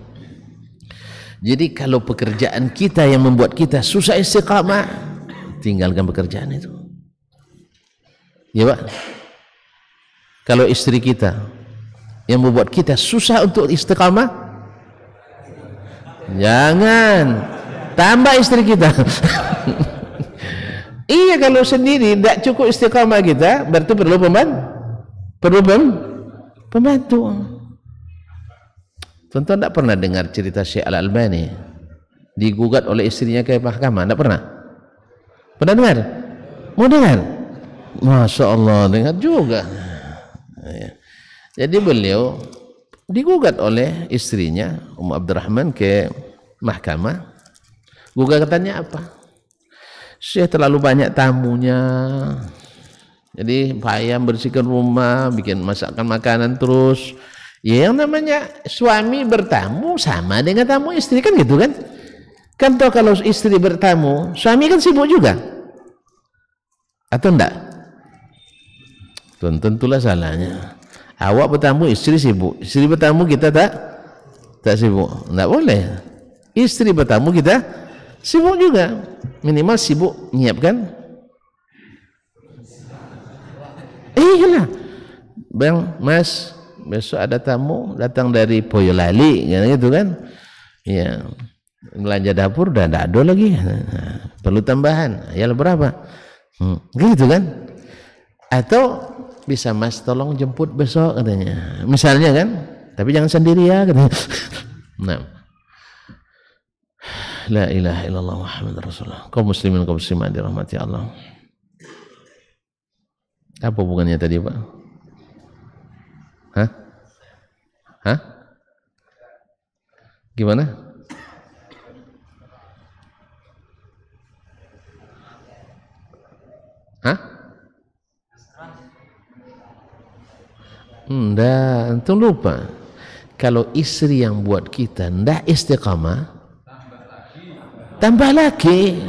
Jadi kalau pekerjaan kita yang membuat kita susah istiqamah, tinggalkan pekerjaan itu. Ya Pak. Kalau istri kita yang membuat kita susah untuk istiqamah, jangan tambah istri kita. Iya, kalau sendiri tidak cukup istiqamah kita, berarti perlu pembantu. Tentu tidak pernah dengar cerita Syekh Al-Albani digugat oleh istrinya ke mahkamah? Tidak pernah? Pernah dengar? Mau dengar? Masya Allah, dengar juga. Jadi beliau digugat oleh istrinya Abdurrahman ke mahkamah. Gugatannya apa? Syekh terlalu banyak tamunya, jadi payah bersihkan rumah, bikin masakan makanan terus. Ya, yang namanya suami bertamu sama dengan tamu istri, kan gitu kan? Kan toh kalau istri bertamu, suami kan sibuk juga, atau enggak? Tentulah salahnya. Awak bertamu, istri sibuk. Istri bertamu, kita tak sibuk. Enggak boleh. Istri bertamu, kita sibuk juga. Minimal sibuk menyiapkan. Iyalah. Bang, Mas, besok ada tamu datang dari Boyolali, gitu kan? Ya, belanja dapur udah enggak ada lagi. Perlu tambahan. Ya berapa? Gitu kan? Atau bisa Mas tolong jemput besok katanya, misalnya kan, tapi jangan sendiri ya katanya. Nah, la ilaha illallah Muhammad Rasulullah. Kaum muslimin kaum muslimat dirahmati Allah. Apa hubungannya tadi Pak? Hah? Gimana? Enggak, antum lupa. Kalau istri yang buat kita enggak istiqamah, tambah lagi.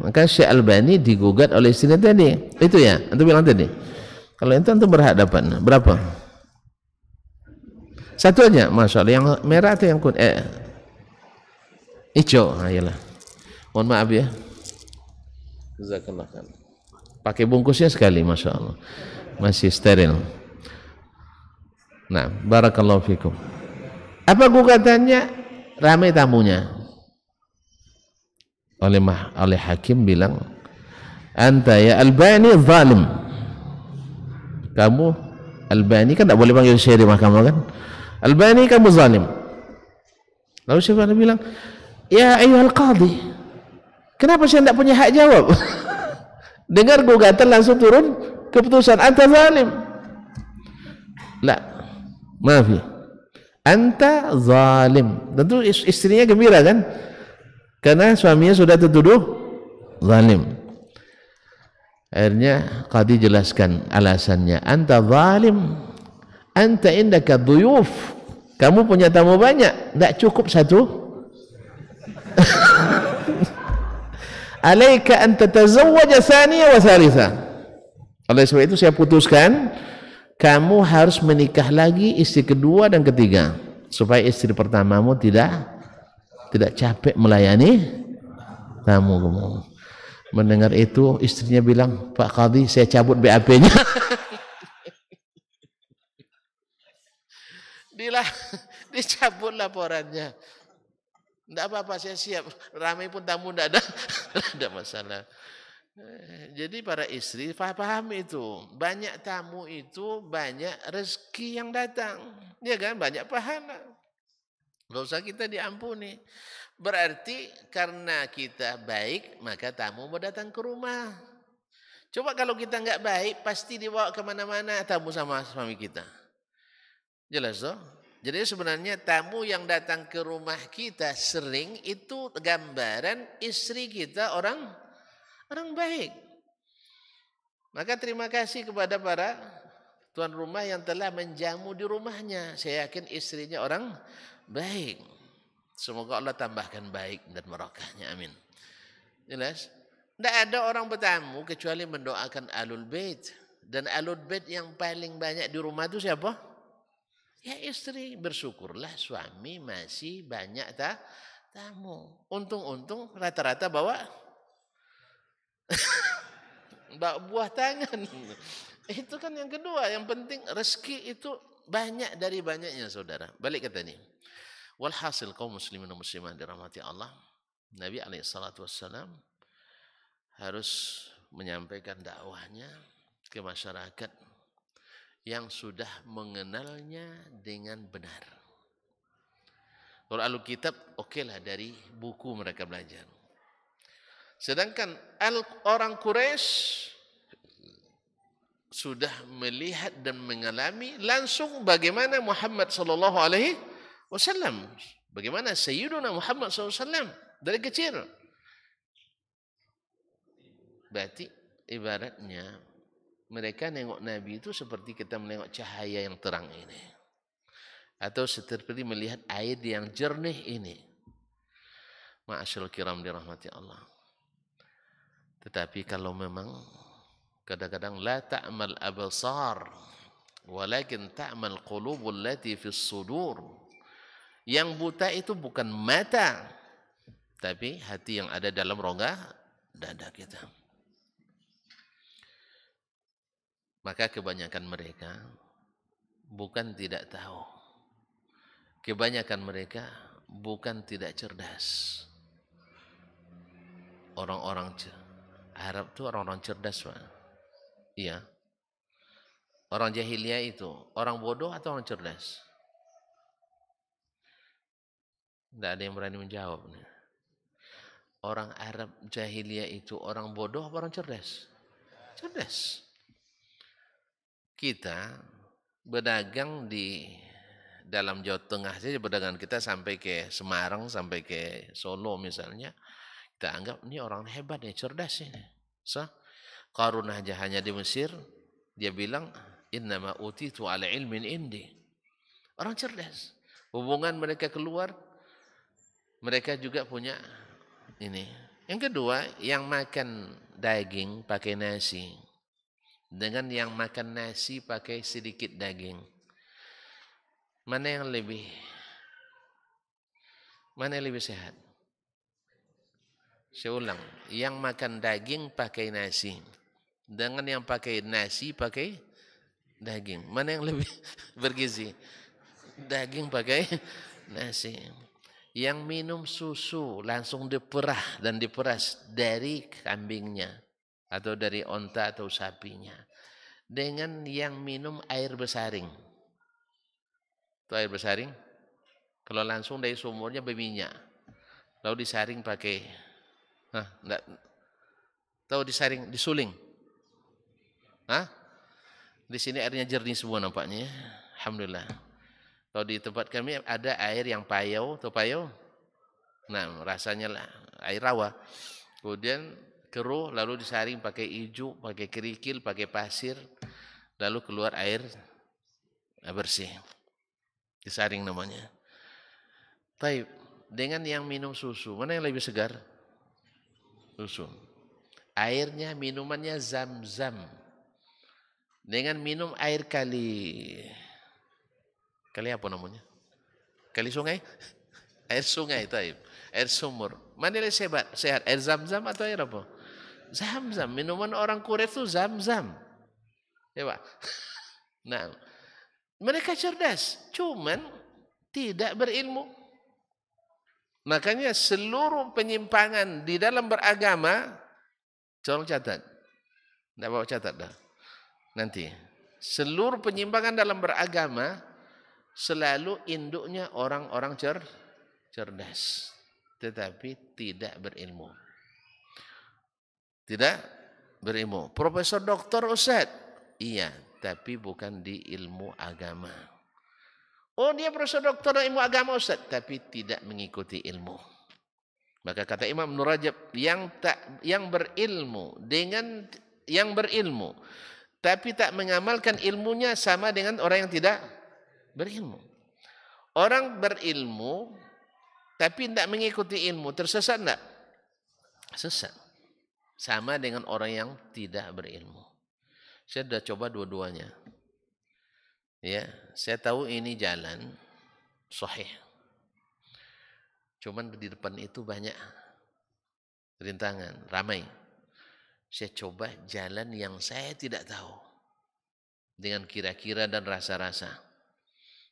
Maka Syekh Albani digugat oleh istrinya tadi. Itu ya, antum bilang tadi. Kalau itu antum berhadapan berapa? Satu aja, Masya Allah. Yang merah atau yang kuning? Hijau. Ayolah. Mohon maaf ya. Jazakallah khair. Pakai bungkusnya sekali, Masya Allah. Masih steril. Nah, barakallahu fikum. Apa gugatannya? Ramai tamunya. Oleh hakim bilang, anta ya Albani zalim. Kamu Albani, kan tak boleh panggil syekh di mahkamah kan? Albani, kamu zalim. Lalu Syekh Albani bilang, ya ayyuhal qadhi, kenapa saya tidak punya hak jawab? Dengar gugatan langsung turun keputusan, anta zalim. La, maaf ya, anta zalim. Tentu istrinya gembira kan, karena suaminya sudah tertuduh zalim. Akhirnya qadi jelaskan alasannya, anta zalim, anta indaka dhuyuf, kamu punya tamu banyak, tidak cukup satu. Alaika an tatazawwaja thaniya wa thalitha. Oleh sebab itu saya putuskan kamu harus menikah lagi istri kedua dan ketiga, supaya istri pertamamu tidak capek melayani tamu kamu. Mendengar itu istrinya bilang, Pak Qadhi, saya cabut BAP-nya. Dicabut laporannya. Tidak apa-apa, saya siap. Ramai pun tamu tidak ada masalah. Jadi para istri paham itu, banyak tamu itu banyak rezeki yang datang, ya kan, banyak pahala. Dosa kita diampuni. Berarti karena kita baik, maka tamu mau datang ke rumah. Coba kalau kita nggak baik, pasti dibawa kemana-mana tamu sama suami kita. Jelas toh? Jadi sebenarnya tamu yang datang ke rumah kita sering itu gambaran istri kita orang baik. Maka terima kasih kepada para tuan rumah yang telah menjamu di rumahnya. Saya yakin istrinya orang baik. Semoga Allah tambahkan baik dan barakahnya. Amin. Jelas? Tidak ada orang bertamu kecuali mendoakan alul bait. Dan alul bait yang paling banyak di rumah itu siapa? Ya istri. Bersyukurlah suami masih banyak tamu. Untung-untung rata-rata bawa buah tangan. Itu kan yang kedua. Yang penting rezeki itu banyak dari banyaknya saudara. Balik kata ini. Walhasil kaum muslimin dan muslimat dirahmati Allah. Nabi SAW harus menyampaikan dakwahnya ke masyarakat yang sudah mengenalnya dengan benar. Kalau Alkitab okelah dari buku mereka belajar. Sedangkan orang Quraisy sudah melihat dan mengalami langsung bagaimana Muhammad sallallahu alaihi wasallam, bagaimana Sayyiduna Muhammad sallallahu alaihi wasallam dari kecil. Berarti ibaratnya mereka nengok Nabi itu seperti kita menengok cahaya yang terang ini, atau seperti melihat air yang jernih ini. Ma'asyarul kiram dirahmati Allah. Tetapi kalau memang kadang-kadang la ta'mal absar walakin ta'mal qulubul lati fis sudur. Yang buta itu bukan mata, tapi hati yang ada dalam rongga dada kita. Maka kebanyakan mereka bukan tidak tahu. Kebanyakan mereka bukan tidak cerdas. Orang-orang Arab itu orang-orang cerdas, Pak. Iya. Orang jahiliyah itu orang bodoh atau orang cerdas? Tidak ada yang berani menjawab. Orang Arab jahiliyah itu orang bodoh atau orang cerdas? Cerdas. Kita berdagang di dalam Jawa Tengah saja, berdagang kita sampai ke Semarang, sampai ke Solo misalnya, kita anggap ini orang hebat nih, cerdas ini. Qarun aja hanya di Mesir, dia bilang innama utitu ala ilmin indi. Orang cerdas. Hubungan mereka keluar, mereka juga punya ini. Yang kedua, yang makan daging pakai nasi dengan yang makan nasi pakai sedikit daging, mana yang lebih sehat? Saya ulang, yang makan daging pakai nasi dengan yang pakai nasi pakai daging, mana yang lebih bergizi? Daging pakai nasi. Yang minum susu langsung diperah dan diperas dari kambingnya atau dari onta atau sapinya, dengan yang minum air besaring. Itu air besaring, kalau langsung dari sumurnya berminyak, lalu disaring pakai, enggak tahu disaring, disuling. Di sini airnya jernih semua nampaknya. Alhamdulillah. Kalau di tempat kami ada air yang payau atau payau. Nah, rasanya lah air rawa. Kemudian keruh, lalu disaring pakai ijuk, pakai kerikil, pakai pasir, lalu keluar air bersih. Disaring namanya. Baik, dengan yang minum susu, mana yang lebih segar? Susu. Airnya, minumannya zam-zam. Dengan minum air kali apa namanya? Kali sungai? Air sungai, taib. Air sumur. Mana yang sehat? Air zam-zam atau air apa? Zam-zam. Minuman orang Quraisy itu zam-zam. Ya, Pak. Nah, mereka cerdas, cuman tidak berilmu. Makanya seluruh penyimpangan di dalam beragama, tolong catat. Tidak bawa catat dah. Nanti. Seluruh penyimpangan dalam beragama selalu induknya orang-orang cerdas, tetapi tidak berilmu. Tidak berilmu. Profesor doktor Ustaz, iya, tapi bukan di ilmu agama. Oh, dia profesor doktor ilmu agama Ustaz, tapi tidak mengikuti ilmu. Maka kata Imam Ibnu Rajab, yang berilmu dengan yang berilmu tapi tak mengamalkan ilmunya sama dengan orang yang tidak berilmu. Orang berilmu tapi tidak mengikuti ilmu, tersesat enggak? Sesat. Sama dengan orang yang tidak berilmu. Saya sudah coba dua-duanya. Ya, saya tahu ini jalan sahih. Cuman di depan itu banyak rintangan, ramai. Saya coba jalan yang saya tidak tahu. Dengan kira-kira dan rasa-rasa.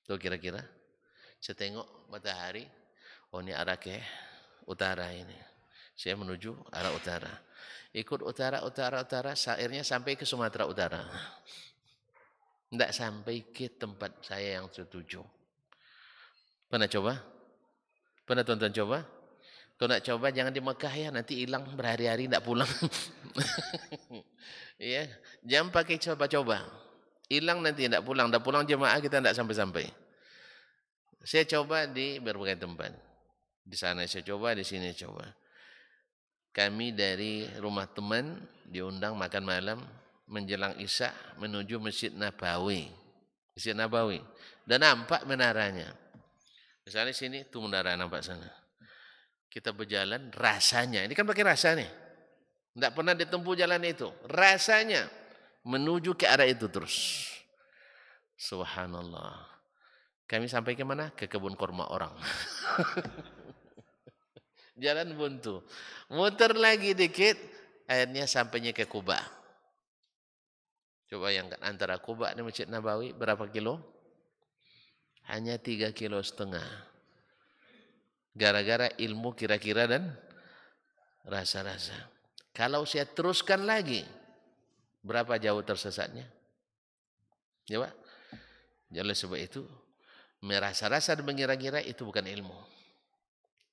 Tuh kira-kira. Saya tengok matahari. Oh, ini arah ke utara ini. Saya menuju arah utara. Ikut utara. Akhirnya sampai ke Sumatera Utara. Tidak sampai ke tempat saya yang tertuju. Pernah coba? Pernah tuan-tuan coba? Kalau nak coba jangan di Mekah ya, nanti hilang berhari-hari tidak pulang. Ya, jangan pakai coba-coba. Hilang nanti tidak pulang. Dah pulang jemaah kita tidak sampai-sampai. Saya coba di berbagai tempat. Di sana saya coba, di sini coba. Kami dari rumah teman diundang makan malam menjelang Isya menuju Masjid Nabawi. Masjid Nabawi. Dan nampak menaranya. Misalnya sini, itu menara nampak sana. Kita berjalan, rasanya, ini kan pakai rasa nih. Tidak pernah ditempuh jalan itu. Rasanya menuju ke arah itu terus. Subhanallah. Kami sampai ke mana? Ke kebun kurma orang. Jalan buntu. Muter lagi dikit, akhirnya sampainya ke Kuba. Coba bayangkan antara Kuba dan Masjid Nabawi berapa kilo? Hanya 3,5 kilo. Gara-gara ilmu kira-kira dan rasa-rasa. Kalau saya teruskan lagi, berapa jauh tersesatnya? Coba. Jadi sebab itu, merasa-rasa dan mengira-gira itu bukan ilmu.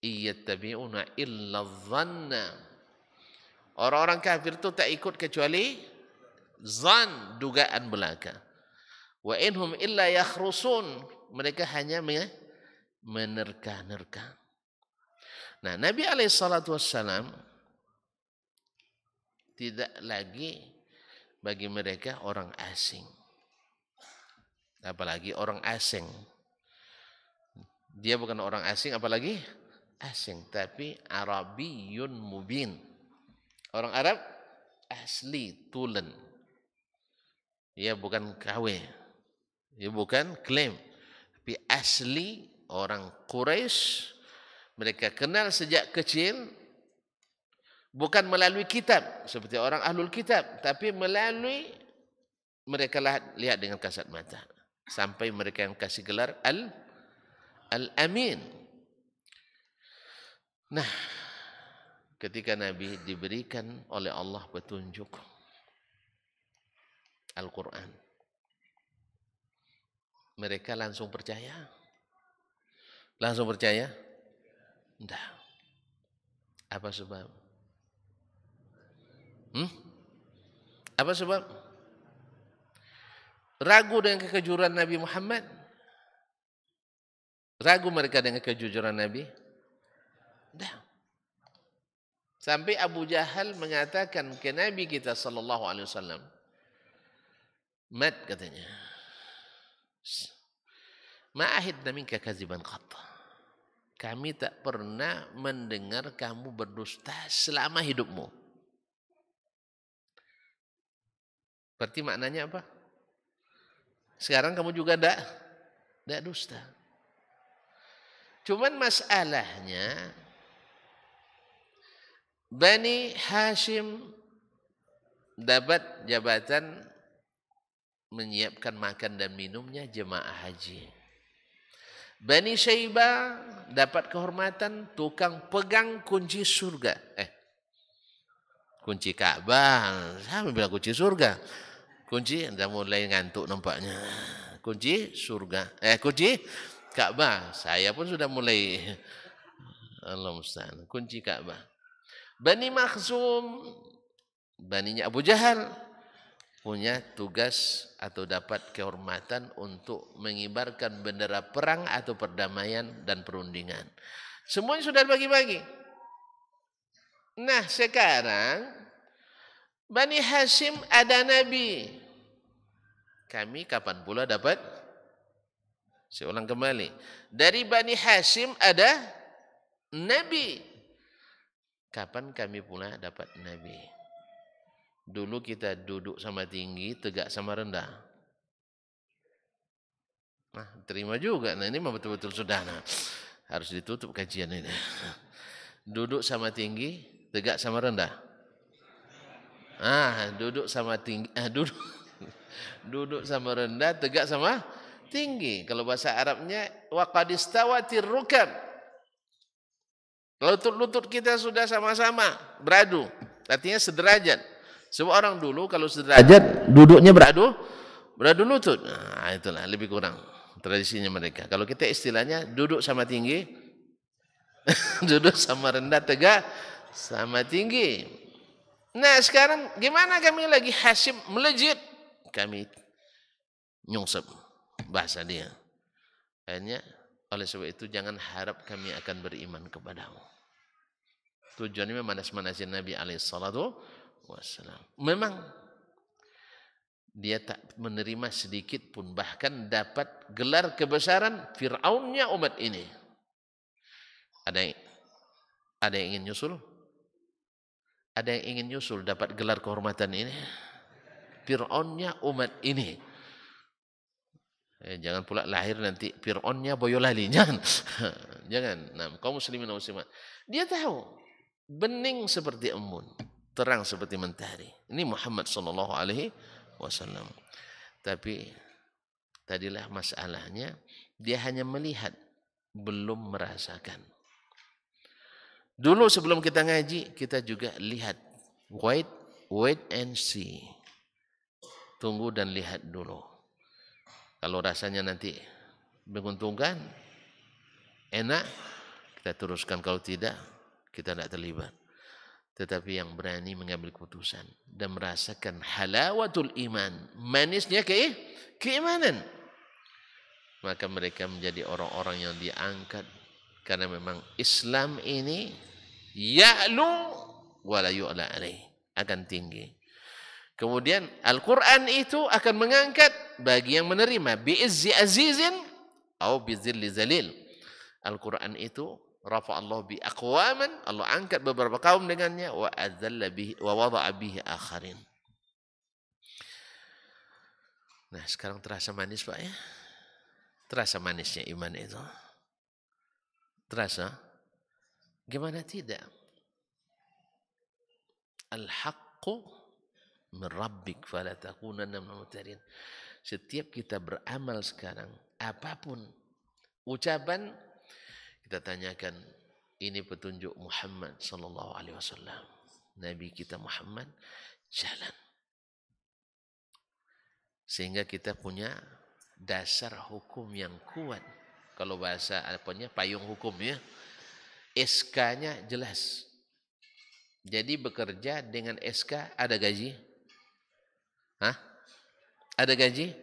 Iyattabi'una illa dhanna. Orang-orang kafir itu tak ikut kecuali zan, dugaan belaka. Wa inhum illa yakhrusun. Mereka hanya menerka-nerka. Nah, Nabi SAW tidak lagi bagi mereka orang asing. Apalagi orang asing. Dia bukan orang asing, apalagi asing. Tapi Arabiyun mubin. Orang Arab asli, tulen. Dia bukan KW. Dia bukan klaim. Tapi asli orang Quraisy. Mereka kenal sejak kecil, bukan melalui kitab seperti orang ahlul kitab, tapi melalui mereka lihat dengan kasat mata, sampai mereka yang kasih gelar Al-Amin. Nah, ketika Nabi diberikan oleh Allah petunjuk Al-Quran, mereka langsung percaya. Langsung percaya? Tidak. Apa sebab? Apa sebab? Ragu dengan kejujuran Nabi Muhammad? Ragu mereka dengan kejujuran Nabi? Tidak. Sampai Abu Jahal mengatakan ke Nabi kita sallallahu alaihi wasallam, "Mat," katanya, "ma'ahidna minka kadziban qatt." Kami tak pernah mendengar kamu berdusta selama hidupmu. Berarti maknanya apa? Sekarang kamu juga tidak dusta. Cuman masalahnya, Bani Hashim dapat jabatan menyiapkan makan dan minumnya jemaah haji. Bani Syaibah dapat kehormatan tukang pegang kunci surga. Kunci Ka'bah. Saya bilang kunci surga. Kunci, dah mulai ngantuk nampaknya. Kunci surga. Kunci Ka'bah. Saya pun sudah mulai. Allah musta'an. Kunci Ka'bah. Bani Makhzum Baninya Abu Jahal punya tugas atau dapat kehormatan untuk mengibarkan bendera perang atau perdamaian dan perundingan. Semuanya sudah bagi-bagi. Nah sekarang Bani Hashim ada Nabi. Kami kapan pula dapat? Saya ulang kembali. Dari Bani Hashim ada Nabi. Kapan kami pula dapat Nabi? Dulu kita duduk sama tinggi, tegak sama rendah. Nah, terima juga. Nah, ini mah betul-betul sudah. Nah, harus ditutup kajian ini. Duduk sama tinggi, tegak sama rendah. Duduk sama tinggi, duduk sama rendah, tegak sama tinggi. Kalau bahasa Arabnya waqad istawatir rukab. Lutut-lutut kita sudah sama-sama beradu. Artinya sederajat. Semua orang dulu kalau sederajat duduknya beradu lutut. Nah, itulah lebih kurang tradisinya mereka. Kalau kita istilahnya duduk sama tinggi, duduk sama rendah, tegak sama tinggi. Nah sekarang gimana kami lagi Hashim melejit, kami nyungsep bahasa dia. Akhirnya oleh sebab itu jangan harap kami akan beriman kepadamu. Tujuannya memanas-manasin Nabi alaihissalatu wassalam. Memang dia tak menerima sedikit pun, bahkan dapat gelar kebesaran Fir'aunnya umat ini. Ada yang ingin nyusul? Ada yang ingin nyusul dapat gelar kehormatan ini? Fir'aunnya umat ini. Jangan pula lahir nanti Fir'aunnya Boyolali, jangan. Jangan. Nah, kaum muslimin dan muslimat, dia tahu bening seperti embun, terang seperti mentari. Ini Muhammad sallallahu alaihi wasallam. Tapi tadilah masalahnya, dia hanya melihat, belum merasakan. Dulu sebelum kita ngaji, kita juga lihat. Wait and see. Tunggu dan lihat dulu. Kalau rasanya nanti menguntungkan, enak, kita teruskan. Kalau tidak, kita tidak terlibat. Tetapi yang berani mengambil keputusan dan merasakan halawatul iman, manisnya keimanan, maka mereka menjadi orang-orang yang diangkat. Karena memang Islam ini ya'lu wa la yu'la alaih, akan tinggi. Kemudian Al-Quran itu akan mengangkat bagi yang menerima, bi'izzi azizin atau bizilli zalil. Al-Quran itu rafa Allah bi aqwaman, Allah angkat beberapa kaum dengannya, wa adzalla bihi wa wada'a bihi akharin. Nah, sekarang terasa manis Pak ya? Terasa manisnya iman itu. Terasa? Gimana tidak? Al-haqqu min rabbik fala takunanna minal mumtarin. Setiap kita beramal sekarang, apapun ucapan, kita tanyakan, ini petunjuk Muhammad sallallahu alaihi wasallam. Nabi kita Muhammad jalan. Sehingga kita punya dasar hukum yang kuat. Kalau bahasa apanya, payung hukum ya. SK-nya jelas. Jadi bekerja dengan SK ada gaji? Hah? Ada gaji?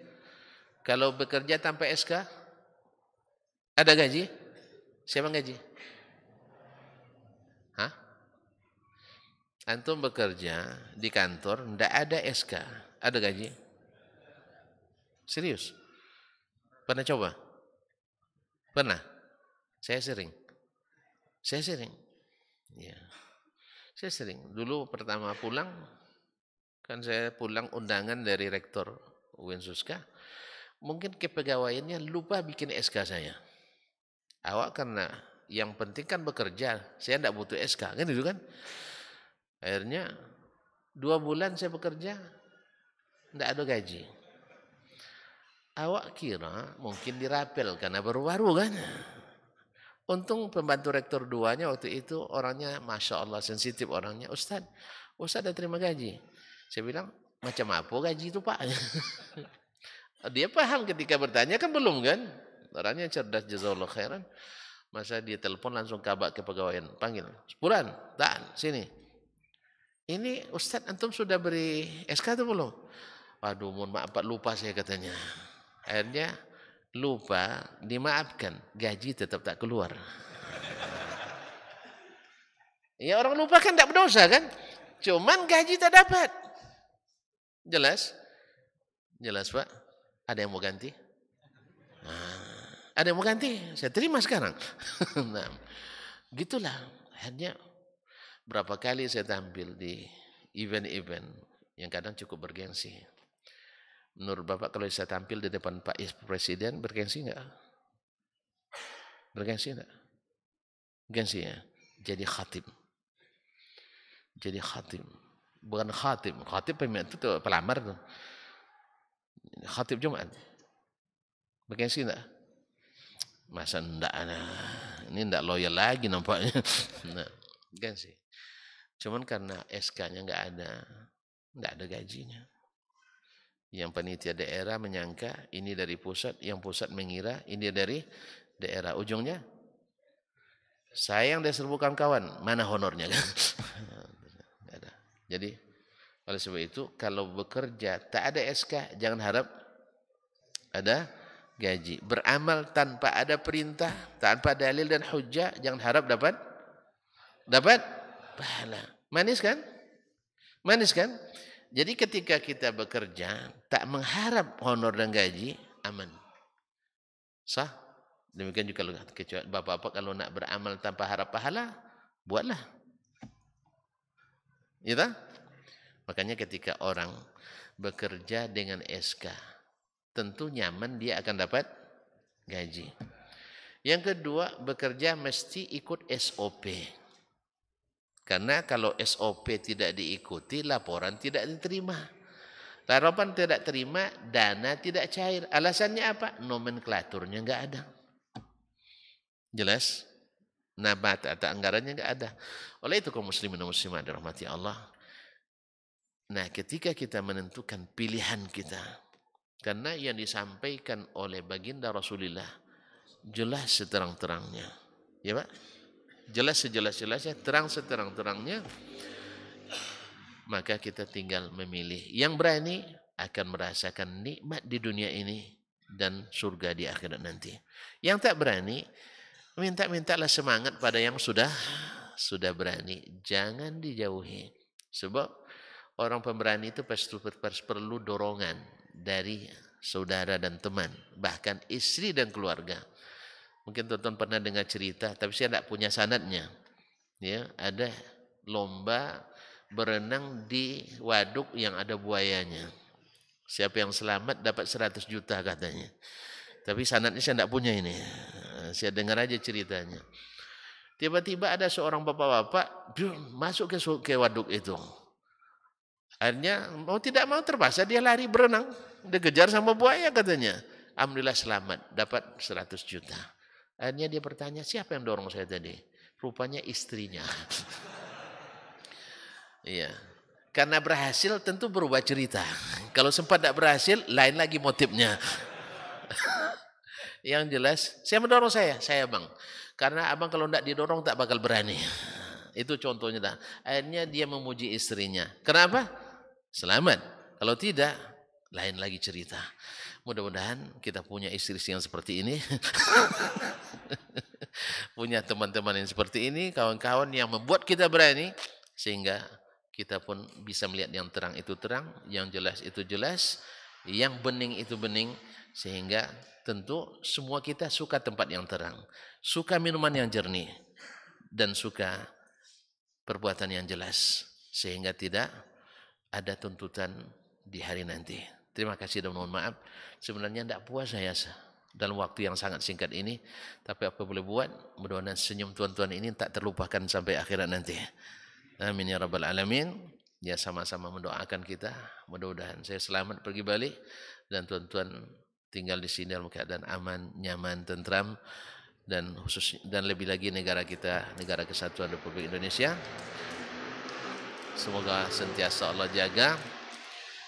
Kalau bekerja tanpa SK ada gaji? Siapa gaji? Hah? Antum bekerja di kantor tidak ada SK, ada gaji? Serius? Pernah coba? Pernah? Saya sering. Ya. Saya sering. Dulu pertama pulang, kan saya pulang undangan dari rektor UIN Suska. Mungkin kepegawaiannya lupa bikin SK saya. Awak karena yang penting kan bekerja, saya tidak butuh SK, kan itu kan. Akhirnya 2 bulan saya bekerja, tidak ada gaji. Awak kira mungkin dirapel karena baru-baru kan. Untung pembantu rektor 2-nya waktu itu orangnya Masya Allah sensitif orangnya. Ustaz ada terima gaji. Saya bilang, macam apa gaji itu Pak? Dia paham ketika bertanya, kan belum kan. Orangnya cerdas, jazakallahu khairan. Masa dia telepon langsung kabak ke pegawaian, panggil, Bulan, tak, sini. Ini Ustadz antum sudah beri SK atau belum? Waduh, mohon maaf Pak, lupa saya katanya. Akhirnya lupa, dimaafkan, gaji tetap tak keluar. Ya orang lupa kan tidak berdosa kan? Cuman gaji tak dapat. Jelas? Jelas Pak? Ada yang mau ganti? Ada yang mau ganti? Saya terima sekarang. Nah, gitulah. Akhirnya berapa kali saya tampil di event-event yang kadang cukup bergengsi. Menurut Bapak kalau saya tampil di depan Pak Presiden bergengsi enggak? Bergengsi enggak? Gengsi ya? Jadi khatib. Jadi khatib. Bukan khatib. Khatib itu tuh pelamar tuh. Khatib Jumat. Bergengsi enggak? Masa enggak? Ini enggak loyal lagi nampaknya. Nah, gengsi. Cuman karena SK-nya enggak ada gajinya. Yang panitia daerah menyangka ini dari pusat, yang pusat mengira ini dari daerah. Ujungnya saya yang disuruh kawan, mana honornya kan? Ada. Jadi oleh sebab itu kalau bekerja tak ada SK jangan harap ada gaji. Beramal tanpa ada perintah, tanpa dalil dan hujjah jangan harap dapat pahala. Manis kan? Manis kan? Jadi ketika kita bekerja tak mengharap honor dan gaji, aman. Sah? Demikian juga kecuali bapak-bapak kalau nak beramal tanpa harap pahala, buatlah. Ya, makanya ketika orang bekerja dengan SK, tentu nyaman dia akan dapat gaji. Yang kedua, bekerja mesti ikut SOP. Karena kalau SOP tidak diikuti, laporan tidak diterima. Laporan tidak terima, dana tidak cair. Alasannya apa? Nomenklaturnya enggak ada. Jelas? Nabat atau anggarannya enggak ada. Oleh itu kaum muslimin dan muslimat dirahmati Allah. Nah, ketika kita menentukan pilihan kita, karena yang disampaikan oleh baginda Rasulullah jelas seterang-terangnya. Ya, Pak? Jelas sejelas-jelasnya, terang seterang-terangnya. Maka kita tinggal memilih. Yang berani akan merasakan nikmat di dunia ini dan surga di akhirat nanti. Yang tak berani, minta-mintalah semangat pada yang sudah berani. Jangan dijauhi. Sebab orang pemberani itu pasti perlu dorongan dari saudara dan teman, bahkan istri dan keluarga. Mungkin tonton pernah dengar cerita, tapi saya tidak punya sanadnya. Ya, ada lomba berenang di waduk yang ada buayanya. Siapa yang selamat dapat 100 juta katanya. Tapi sanadnya saya tidak punya ini. Saya dengar aja ceritanya. Tiba-tiba ada seorang bapak-bapak masuk ke waduk itu. Akhirnya mau tidak mau terpaksa dia lari berenang. Dikejar sama buaya katanya. Alhamdulillah selamat, dapat 100 juta. Akhirnya dia bertanya, siapa yang dorong saya tadi? Rupanya istrinya. Iya. Karena berhasil tentu berubah cerita. Kalau sempat tidak berhasil, lain lagi motifnya. Yang jelas, saya mendorong saya bang. Karena abang kalau tidak didorong tak bakal berani. Itu contohnya. Akhirnya dia memuji istrinya. Kenapa? Selamat. Kalau tidak, lain lagi cerita. Mudah-mudahan kita punya istri yang seperti ini. Punya teman-teman yang seperti ini, kawan-kawan yang membuat kita berani, sehingga kita pun bisa melihat yang terang itu terang, yang jelas itu jelas, yang bening itu bening, sehingga tentu semua kita suka tempat yang terang, suka minuman yang jernih, dan suka perbuatan yang jelas, sehingga tidak ada tuntutan di hari nanti. Terima kasih dan mohon maaf. Sebenarnya tidak puas saya dalam waktu yang sangat singkat ini, tapi apa boleh buat, mudah-mudahan senyum tuan-tuan ini tak terlupakan sampai akhirat nanti. Amin ya rabbal alamin. Ya, sama-sama mendoakan kita, mudah-mudahan saya selamat pergi balik dan tuan-tuan tinggal di sini dalam keadaan aman, nyaman, tentram, dan khusus dan lebih lagi negara kita, negara kesatuan Republik Indonesia. Semoga sentiasa Allah jaga.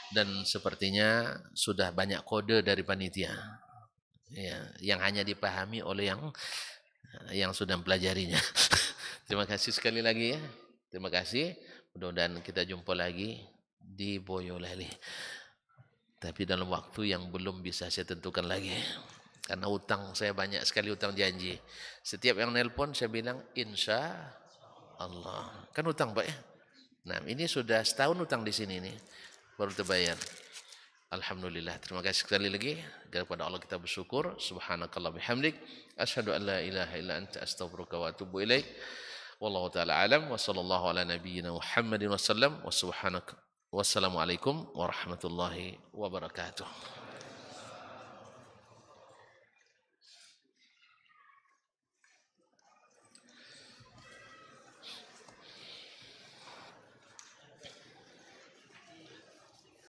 Dan sepertinya sudah banyak kode dari panitia, ya, yang hanya dipahami oleh yang sudah mempelajarinya. Terima kasih sekali lagi ya. Terima kasih. Mudah-mudahan kita jumpa lagi di Boyolali. Tapi dalam waktu yang belum bisa saya tentukan lagi. Karena utang saya banyak sekali, utang janji. Setiap yang nelpon saya bilang insya Allah. Kan utang Pak ya. Nah ini sudah setahun utang di sini nih. Baru terbayar. Alhamdulillah. Terima kasih sekali lagi. Kepada Allah kita bersyukur. Subhanakallah bihamdik. Asyhadu an la ilaha illa anta astaghfiruka wa atubu ilaik. Wallahu ta'ala alam. Wa sallallahu ala nabiyyina Muhammadin wa sallam. Wa subhanak. Wassalamualaikum warahmatullahi wabarakatuh.